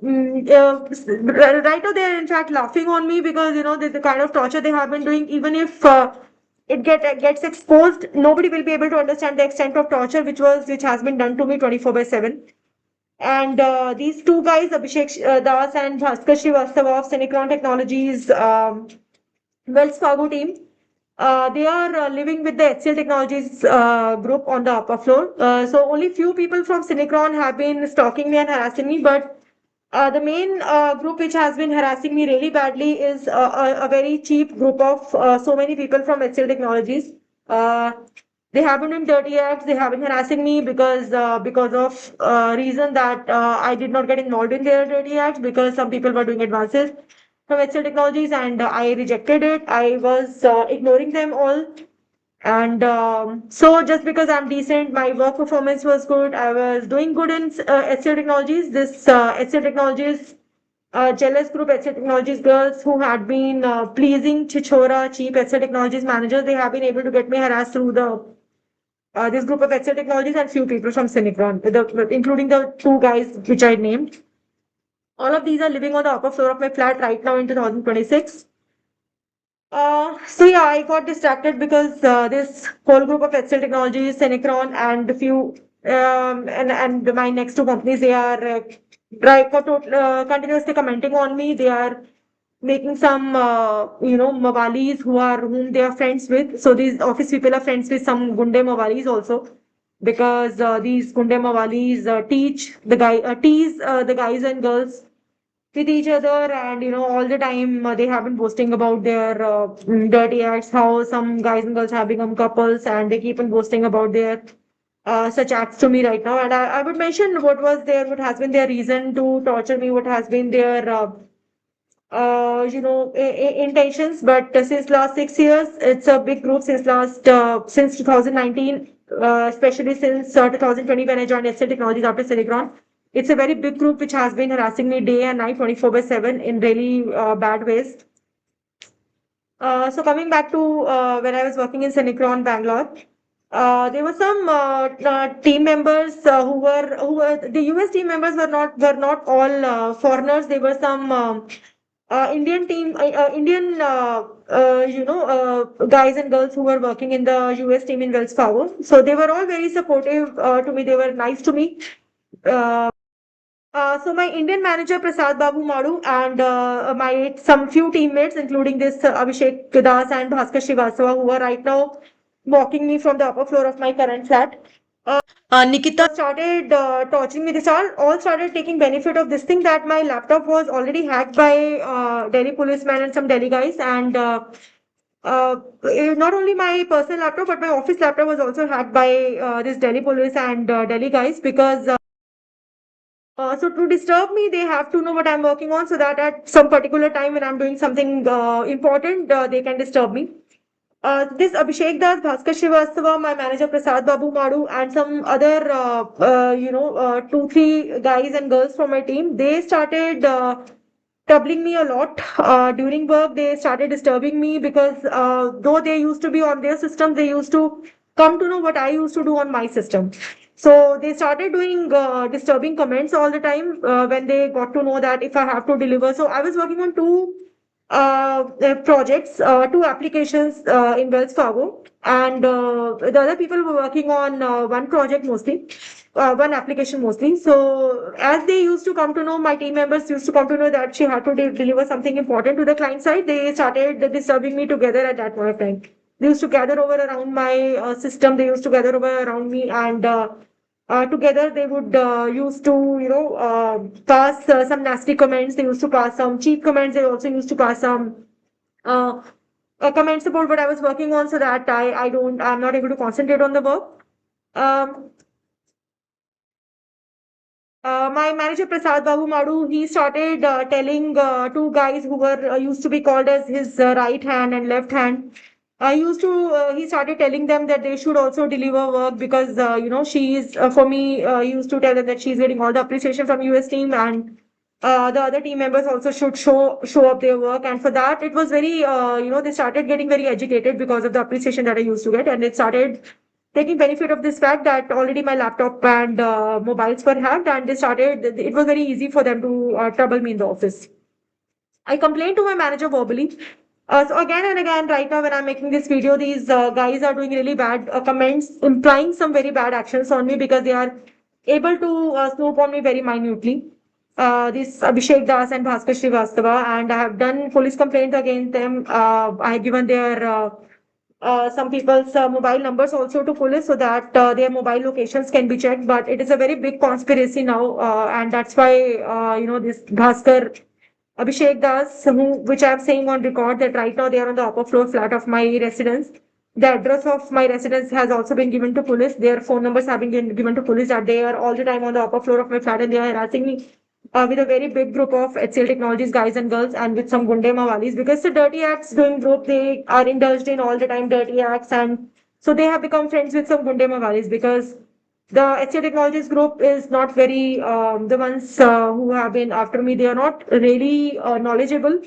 right now they are in fact laughing on me because the kind of torture they have been doing. Even if gets exposed, nobody will be able to understand the extent of torture which has been done to me 24/7. And these two guys, Abhishek Das and Bhaskar Srivastava of Synchron Technologies, Wells Fargo team, they are living with the HCL Technologies group on the upper floor. So only few people from Synchron have been stalking me and harassing me, but the main group which has been harassing me really badly is a very cheap group of so many people from HCL Technologies. Uh, they have been doing dirty acts. They have been harassing me because of reason that I did not get involved in their dirty acts because some people were doing advances from HCL Technologies, and I rejected it. I was ignoring them all. And so just because I'm decent, my work performance was good, I was doing good in HCL Technologies. This HCL Technologies jealous group, HCL Technologies girls who had been pleasing Chichora, cheap HCL Technologies managers, they have been able to get me harassed through the this group of HCL Technologies and few people from Synchron, including the two guys which I named. All of these are living on the upper floor of my flat right now in 2026. So yeah, I got distracted because this whole group of Excel Technologies, Synchron, and a few and my next two companies, they are continuously commenting on me. They are making some Mawalis whom they are friends with. So these office people are friends with some Gunde Mawalis also, because these Gunde Mawalis tease the guys and girls with each other, and all the time they have been posting about their dirty acts, how some guys and girls have become couples, and they keep on posting about their such acts to me right now. And I would mention what has been their reason to torture me, what has been their intentions. But since last 6 years, it's a big group since 2019, especially since 2020 when I joined SL Technologies after Silicon. It's a very big group which has been harassing me day and night, 24/7, in really bad ways. So coming back to when I was working in Synchron Bangalore, there were some team members who were the US team members were not all foreigners. There were some Indian guys and girls who were working in the US team in Wells Fargo. So they were all very supportive to me. They were nice to me. Uh, so my Indian manager Prasad Babu Madu and my some few teammates, including this Abhishek Das and Bhaskar Srivastava, who are right now walking me from the upper floor of my current flat. Nikita started torturing me. They all started taking benefit of this thing that my laptop was already hacked by Delhi policemen and some Delhi guys, and not only my personal laptop but my office laptop was also hacked by this Delhi police and Delhi guys because. So to disturb me, they have to know what I'm working on so that at some particular time when I'm doing something important, they can disturb me. This Abhishek Das, Bhaskar Srivastava, my manager Prasad Babu Madu, and some other, 2, 3 guys and girls from my team, they started troubling me a lot. During work, they started disturbing me because though they used to be on their system, they used to come to know what I used to do on my system. So they started doing disturbing comments all the time when they got to know that if I have to deliver. So I was working on projects, two applications in Wells Fargo, and the other people were working on one project mostly, one application mostly. So as they used to come to know, my team members used to come to know that she had to deliver something important to the client side. They started disturbing me together at that point of time. They used to gather over around my system. They used to gather over around me, and together they would used to pass some nasty comments. They used to pass some cheap comments. They also used to pass some uh, comments about what I was working on, so that I'm not able to concentrate on the work. Um, my manager Prasad Babu Madu, he started telling two guys who were used to be called as his right hand and left hand. He started telling them that they should also deliver work because, she is, for me, he used to tell them that she's getting all the appreciation from US team, and the other team members also should show up their work. And for that, it was very, they started getting very agitated because of the appreciation that I used to get. And it started taking benefit of this fact that already my laptop and mobiles were hacked, and it was very easy for them to trouble me in the office. I complained to my manager verbally. So again and again, right now when I'm making this video, these guys are doing really bad comments, implying some very bad actions on me because they are able to snoop on me very minutely. This Abhishek Das and Bhaskar Srivastava, and I have done police complaint against them. I have given their some people's mobile numbers also to police so that their mobile locations can be checked. But it is a very big conspiracy now, and that's why this Bhaskar Abhishek Das, which I'm saying on record that right now they are on the upper floor flat of my residence. The address of my residence has also been given to police. Their phone numbers have been given to police that they are all the time on the upper floor of my flat, and they are harassing me with a very big group of HCL Technologies guys and girls, and with some Gunde Mawalis, because the dirty acts doing group, they are indulged in all the time dirty acts, and so they have become friends with some Gunde Mawalis because the HCL Technologies group is not very, the ones who have been after me, they are not really knowledgeable.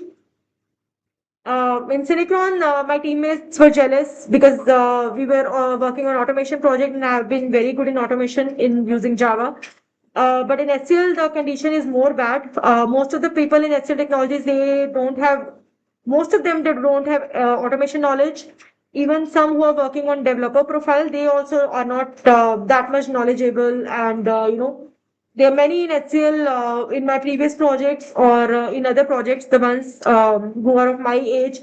In Silicon, my teammates were jealous because we were working on automation project, and I have been very good in automation in using Java. But in HCL, the condition is more bad. Most of the people in HCL Technologies, most of them, they don't have automation knowledge. Even some who are working on developer profile, they also are not that much knowledgeable. And, there are many in HCL, in my previous projects or in other projects, the ones who are of my age,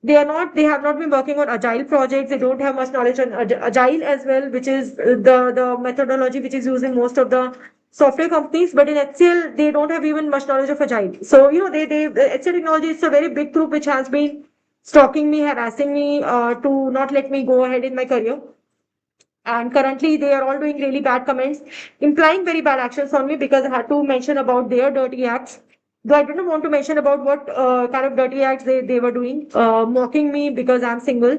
they have not been working on agile projects. They don't have much knowledge on agile as well, which is the methodology which is used in most of the software companies. But in HCL, they don't have even much knowledge of agile. So, HCL Technology is a very big group which has been stalking me, harassing me to not let me go ahead in my career. And currently, they are all doing really bad comments, implying very bad actions on me because I had to mention about their dirty acts. Though I didn't want to mention about what kind of dirty acts they were doing, mocking me because I'm single.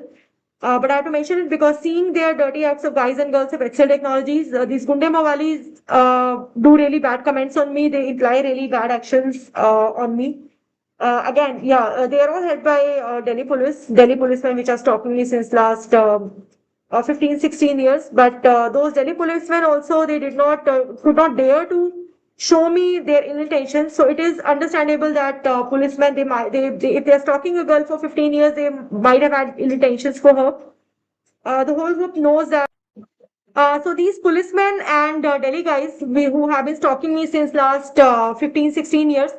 But I have to mention it because seeing their dirty acts of guys and girls of Excel Technologies, these Gunde Mawalis do really bad comments on me. They imply really bad actions on me. Again, yeah, they are all held by Delhi policemen, which are stalking me since last 15, 16 years. But those Delhi policemen also, they could not dare to show me their ill intentions. So it is understandable that policemen, if they're stalking a girl for 15 years, they might have had ill intentions for her. The whole group knows that. So these policemen and Delhi guys who have been stalking me since last 15, 16 years,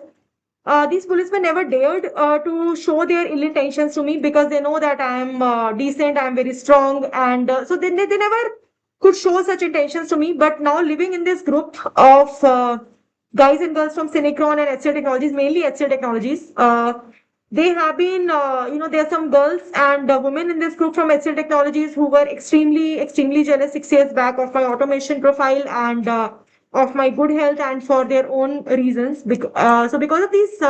these policemen never dared to show their ill intentions to me because they know that I am decent, I am very strong, and so they never could show such intentions to me. But now living in this group of guys and girls from Cinecron and HCL Technologies, mainly HCL Technologies, they have been, there are some girls and women in this group from HCL Technologies who were extremely, extremely jealous 6 years back of my automation profile and of my good health, and for their own reasons. So because of these,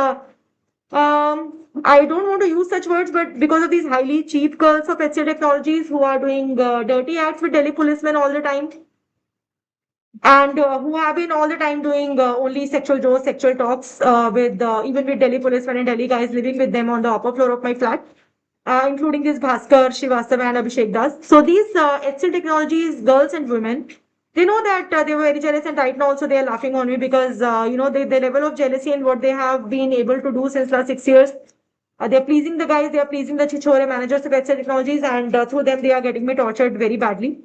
I don't want to use such words, but because of these highly cheap girls of HCL Technologies who are doing dirty acts with Delhi policemen all the time, and who have been all the time doing only sexual jokes, sexual talks with even with Delhi policemen and Delhi guys living with them on the upper floor of my flat. including this Bhaskar, Srivastava, and Abhishek Das. So these HCL Technologies girls and women, they know that they were very jealous, and right now also they are laughing on me because the level of jealousy and what they have been able to do since last 6 years. They're pleasing the guys, they are pleasing the Chichore managers of HCL Technologies, and through them they are getting me tortured very badly,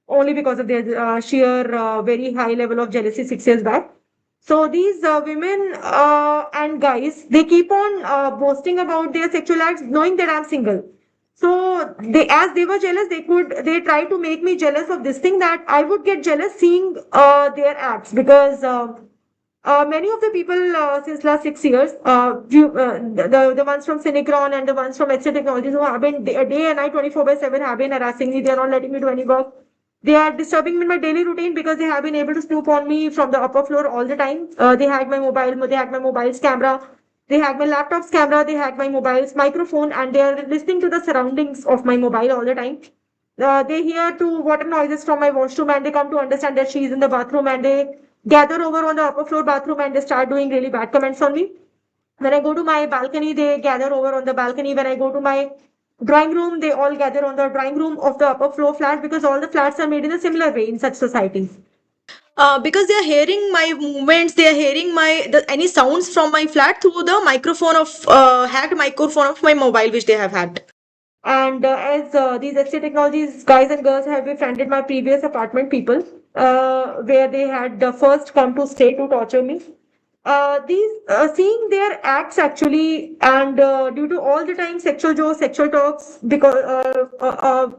only because of their sheer very high level of jealousy 6 years back. So these women and guys, they keep on boasting about their sexual acts, knowing that I'm single. So as they were jealous, they try to make me jealous of this thing, that I would get jealous seeing their acts, because many of the people since last 6 years, the ones from Cinecron and the ones from HCL Technologies, who have been day and night 24/7 have been harassing me. They are not letting me do any work. They are disturbing me in my daily routine because they have been able to snoop on me from the upper floor all the time. They hacked my mobile's camera, they hacked my laptop's camera, they hacked my mobile's microphone, and they are listening to the surroundings of my mobile all the time. They hear to water noises from my washroom, and they come to understand that she is in the bathroom, and they gather over on the upper floor bathroom, and they start doing really bad comments on me. When I go to my balcony, they gather over on the balcony. When I go to my drawing room, they all gather on the drawing room of the upper floor flat, because all the flats are made in a similar way in such societies. Because they are hearing my movements, they are hearing any sounds from my flat through the microphone of hacked microphone of my mobile, which they have hacked. And as these HC Technologies guys and girls have befriended my previous apartment people, where they had first come to stay to torture me. These Seeing their acts actually, and due to all the time sexual jokes, sexual talks, because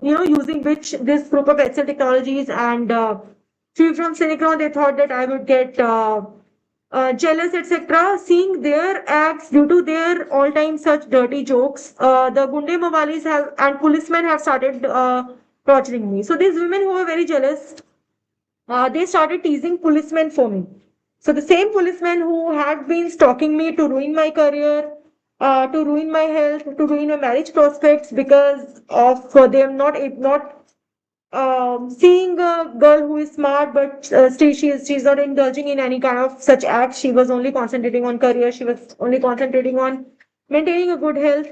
using which this group of HCL Technologies and few from Cinecron, they thought that I would get jealous, etc. Seeing their acts due to their all-time such dirty jokes, the Gunde Mawalis have and policemen have started torturing me. So these women who were very jealous, they started teasing policemen for me. So the same policemen who had been stalking me to ruin my career, to ruin my health, to ruin my marriage prospects, because of them not seeing a girl who is smart, but still she's not indulging in any kind of such acts. She was only concentrating on career. She was only concentrating on maintaining a good health,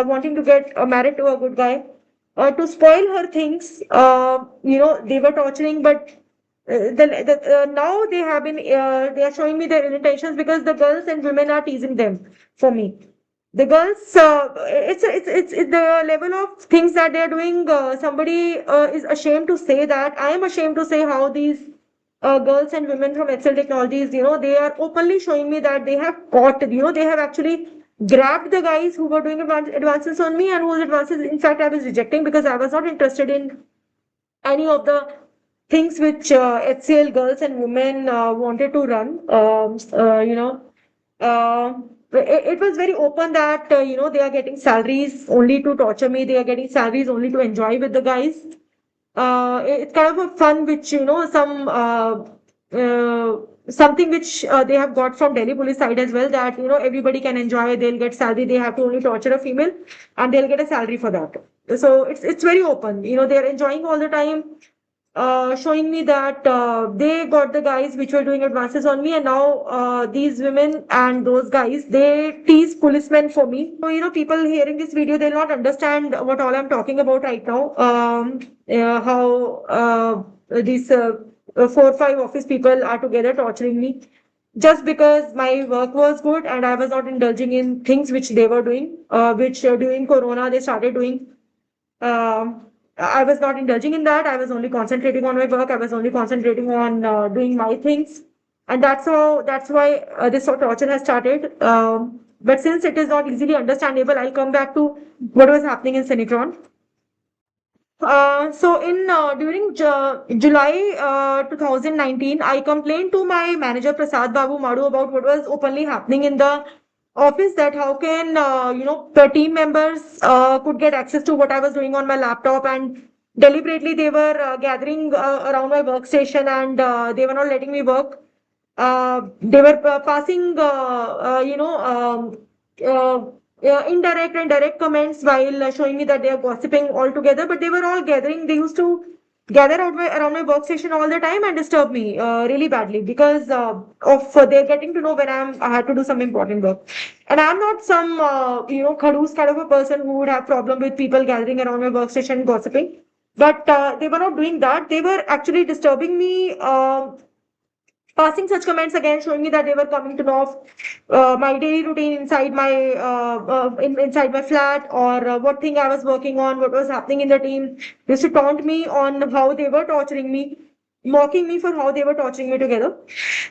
wanting to get married to a good guy. To spoil her things, they were torturing, but now they are showing me their ill intentions, because the girls and women are teasing them for me. The girls, it's the level of things that they are doing. Somebody is ashamed to say that. I am ashamed to say how these girls and women from Excel Technologies, they are openly showing me that they have caught, they have actually grabbed the guys who were doing advances on me, and whose advances, in fact, I was rejecting, because I was not interested in any of the things which HCL girls and women wanted to run. Uh, it was very open that they are getting salaries only to torture me. They are getting salaries only to enjoy with the guys. It's kind of a fun which something which they have got from Delhi police side as well, that everybody can enjoy. They'll get salary. They have to only torture a female, and they'll get a salary for that. So it's very open. They're enjoying all the time, showing me that they got the guys which were doing advances on me, and now these women and those guys, they tease policemen for me. So people hearing this video, they'll not understand what all I'm talking about right now. How these 4 or 5 office people are together torturing me, just because my work was good and I was not indulging in things which they were doing, which during Corona they started doing. I was not indulging in that. I was only concentrating on my work. I was only concentrating on doing my things, and that's why this sort of torture has started. But since it is not easily understandable, I'll come back to what was happening in Cinecron. So in during July 2019, I complained to my manager Prasad Babu Madu about what was openly happening in the office. That how can the team members could get access to what I was doing on my laptop, and deliberately they were gathering around my workstation, and they were not letting me work. They were passing indirect and direct comments while showing me that they are gossiping all together, but they were all gathering. They used to gather around my workstation all the time and disturb me really badly because of they're getting to know when I had to do some important work. And I'm not some khadoos kind of a person who would have problem with people gathering around my workstation gossiping. But they were not doing that. They were actually disturbing me. Passing such comments again, showing me that they were coming to know of my daily routine inside my inside my flat, or what thing I was working on, what was happening in the team. They used to taunt me on how they were torturing me, mocking me for how they were torturing me together.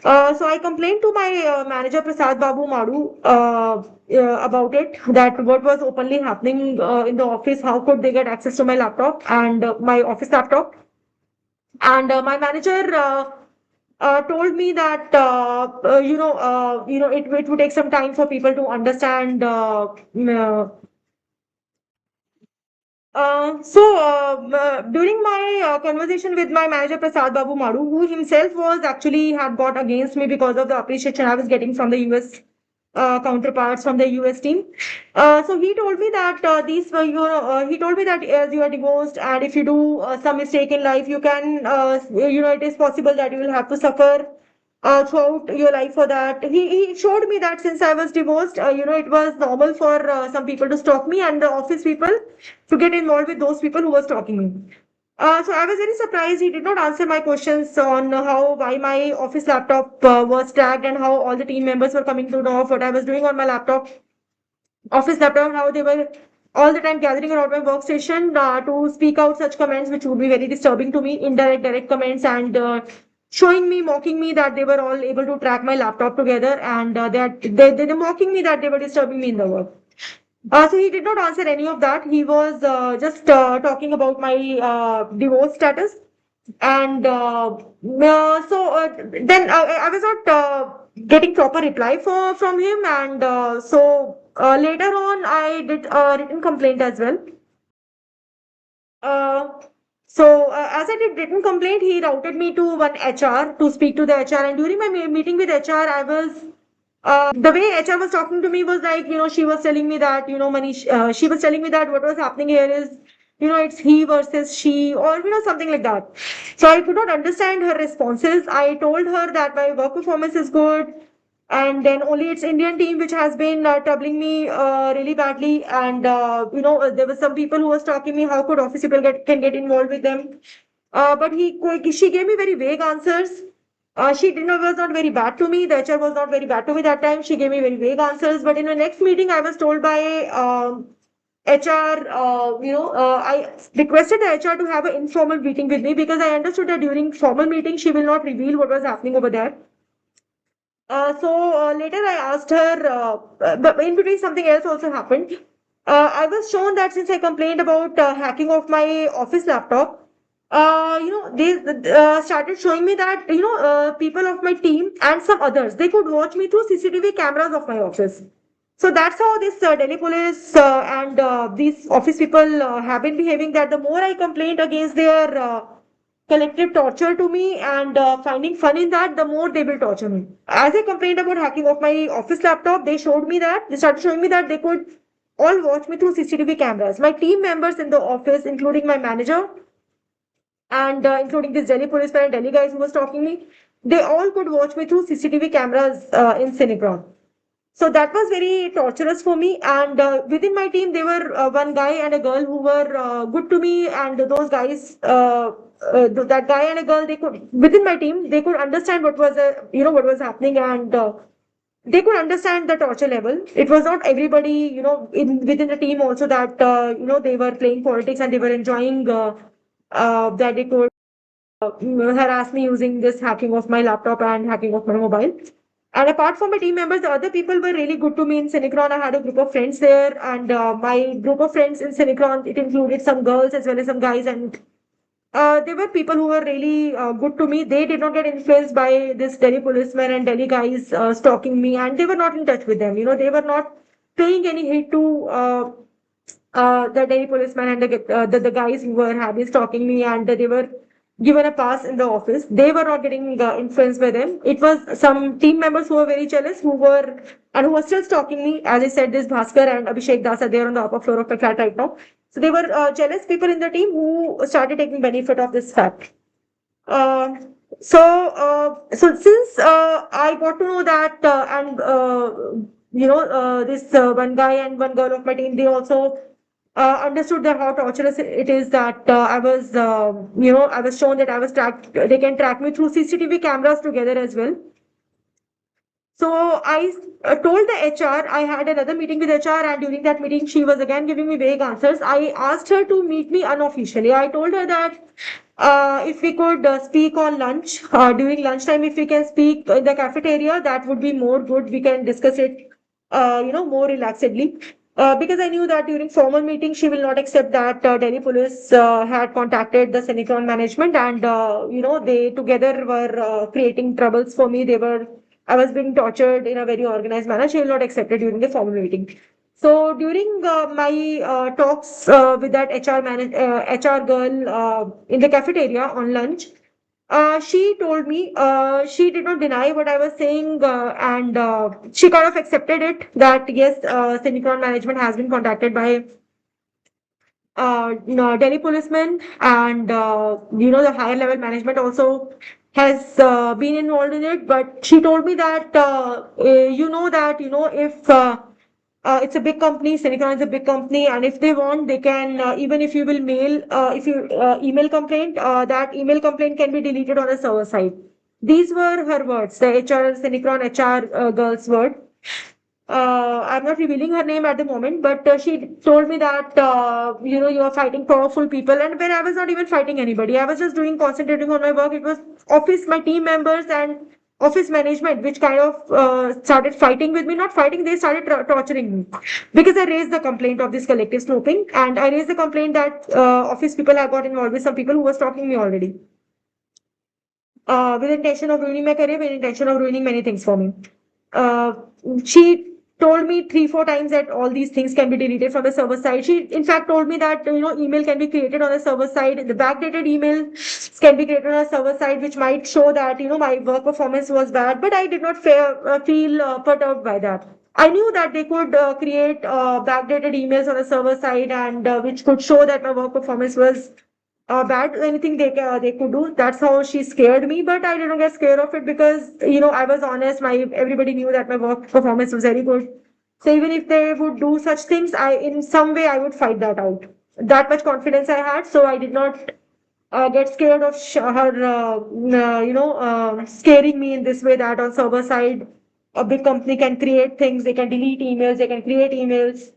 So I complained to my manager Prasad Babu Madu about it, that what was openly happening in the office. How could they get access to my laptop and my office laptop? And my manager told me that it would take some time for people to understand. During my conversation with my manager Prasad Babu Madu, who himself was actually had got against me because of the appreciation I was getting from the US counterparts from the US team. So he told me that he told me that as you are divorced and if you do some mistake in life, you can, it is possible that you will have to suffer throughout your life for that. He showed me that since I was divorced, it was normal for some people to stalk me and the office people to get involved with those people who were stalking me. So I was very surprised. He did not answer my questions on why my office laptop was tagged and how all the team members were coming to know of what I was doing on my office laptop, how they were all the time gathering around my workstation to speak out such comments which would be very disturbing to me, indirect, direct comments, and showing me, mocking me that they were all able to track my laptop together, and that they mocking me that they were disturbing me in the work. So he did not answer any of that. He was just talking about my divorce status, and then I was not getting proper reply from him, and later on I did a written complaint as well. Uh, as I did written complaint, he routed me to one HR to speak to the HR. And during my meeting with HR, I was the way HR was talking to me was like, she was telling me that, Manish, she was telling me that what was happening here is, it's he versus she, or something like that. So I could not understand her responses. I told her that my work performance is good, and then only it's Indian team which has been troubling me really badly. And there were some people who was talking me how could office people can get involved with them. But she gave me very vague answers. She did not was not very bad to me. The HR was not very bad to me that time. She gave me very vague answers. But in the next meeting, I was told by HR, I requested the HR to have an informal meeting with me because I understood that during formal meeting, she will not reveal what was happening over there. Later I asked her, but in between something else also happened. I was shown that since I complained about hacking of my office laptop, they started showing me that, people of my team and some others, they could watch me through CCTV cameras of my office. So that's how this Delhi police and these office people have been behaving, that the more I complained against their collective torture to me and finding fun in that, the more they will torture me. As I complained about hacking of my office laptop, they started showing me that they could all watch me through CCTV cameras. My team members in the office, including my manager and including this Delhi policeman and Delhi guys who was talking me, they all could watch me through CCTV cameras in Cinecron. So that was very torturous for me. And within my team, there were one guy and a girl who were good to me. And those guys, that guy and a girl, they could within my team, they could understand what was what was happening, and they could understand the torture level. It was not everybody, within the team also that they were playing politics and they were enjoying that they could harass me using this hacking of my laptop and hacking of my mobile. And apart from my team members, the other people were really good to me in Cinecron. I had a group of friends there, and my group of friends in Cinecron, it included some girls as well as some guys, and there were people who were really good to me. They did not get influenced by this Delhi policemen and Delhi guys stalking me, and they were not in touch with them. They were not paying any hate to the Delhi policeman and the guys who were having stalking me, and they were given a pass in the office. They were not getting influenced by them. It was some team members who were very jealous, who were still stalking me. As I said, this Bhaskar and Abhishek Das are there on the upper floor of the flat right now. So they were jealous people in the team who started taking benefit of this fact. Uh, so since I got to know that, and this one guy and one girl of my team, they also understood that how torturous it is. That I was shown that I was tracked. They can track me through CCTV cameras together as well. So I told the HR, I had another meeting with HR, and during that meeting, she was again giving me vague answers. I asked her to meet me unofficially. I told her that if we could speak on lunch, during lunchtime, if we can speak in the cafeteria, that would be more good. We can discuss it, more relaxedly. Because I knew that during formal meeting, she will not accept that Delhi police had contacted the Senicron management, and they together were creating troubles for me. I was being tortured in a very organized manner. She will not accept it during the formal meeting. So during my talks with that HR girl in the cafeteria on lunch, she told me she did not deny what I was saying, and she kind of accepted it that yes, Syncron management has been contacted by Delhi policemen, and the higher level management also has been involved in it. But she told me that if it's a big company, Silicon is a big company, and if they want, they can, even if you will mail, if you email complaint, that email complaint can be deleted on the server side. These were her words, the HR, Sinicron HR girl's word. I'm not revealing her name at the moment, but she told me that, you are fighting powerful people. And when I was not even fighting anybody, I was just concentrating on my work. It was my team members and office management, which kind of started fighting with me. Not fighting, they started torturing me because I raised the complaint of this collective snooping, and I raised the complaint that office people have got involved with some people who were stalking me already, with intention of ruining my career, with intention of ruining many things for me. Uh, she told me 3, 4 times that all these things can be deleted from the server side. She, in fact, told me that email can be created on the server side. The backdated email can be created on a server side, which might show that my work performance was bad. But I did not feel perturbed by that. I knew that they could create backdated emails on the server side, and which could show that my work performance was bad. Anything they could do. That's how she scared me. But I didn't get scared of it because I was honest. My Everybody knew that my work performance was very good. So even if they would do such things, I in some way I would fight that out. That much confidence I had, so I did not get scared of her, scaring me in this way, that on server side, a big company can create things, they can delete emails, they can create emails.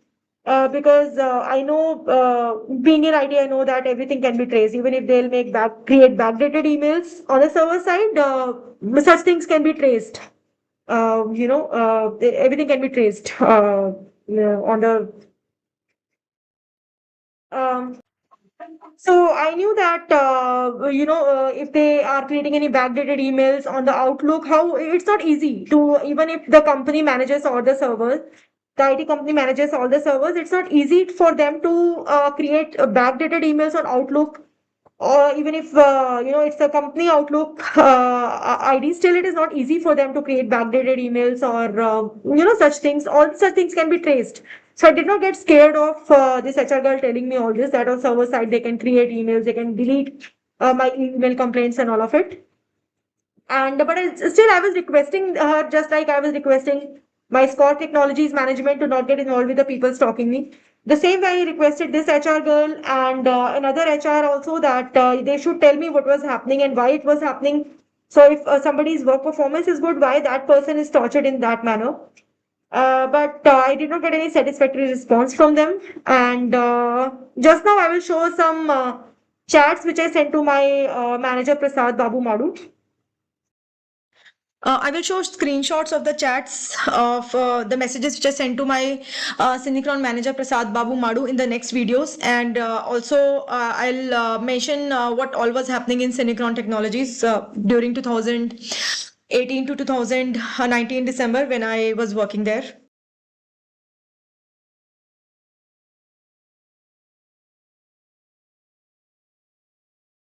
Because I know, being in IT, I know that everything can be traced, even if they'll create backdated emails on the server side, such things can be traced. Everything can be traced on the um, So I knew that if they are creating any backdated emails on the Outlook, how it's not easy to, even if the company manages all the servers, the IT company manages all the servers, it's not easy for them to create backdated emails on Outlook, or even if it's a company Outlook ID, still it is not easy for them to create backdated emails, or such things. All such things can be traced. So I did not get scared of this HR girl telling me all this, that on server side they can create emails, they can delete my email complaints and all of it. And but still I was requesting her, just like I was requesting my Scott Technologies management to not get involved with the people stalking me. The same way I requested this HR girl and another HR also, that they should tell me what was happening and why it was happening. So if somebody's work performance is good, why that person is tortured in that manner? But I did not get any satisfactory response from them. And just now I will show some chats which I sent to my manager Prasad Babu Madu. I will show screenshots of the chats of the messages which I sent to my Synchron manager Prasad Babu Madu in the next videos, and also I'll mention what all was happening in Synchron Technologies during 2018 to 2019 December when I was working there.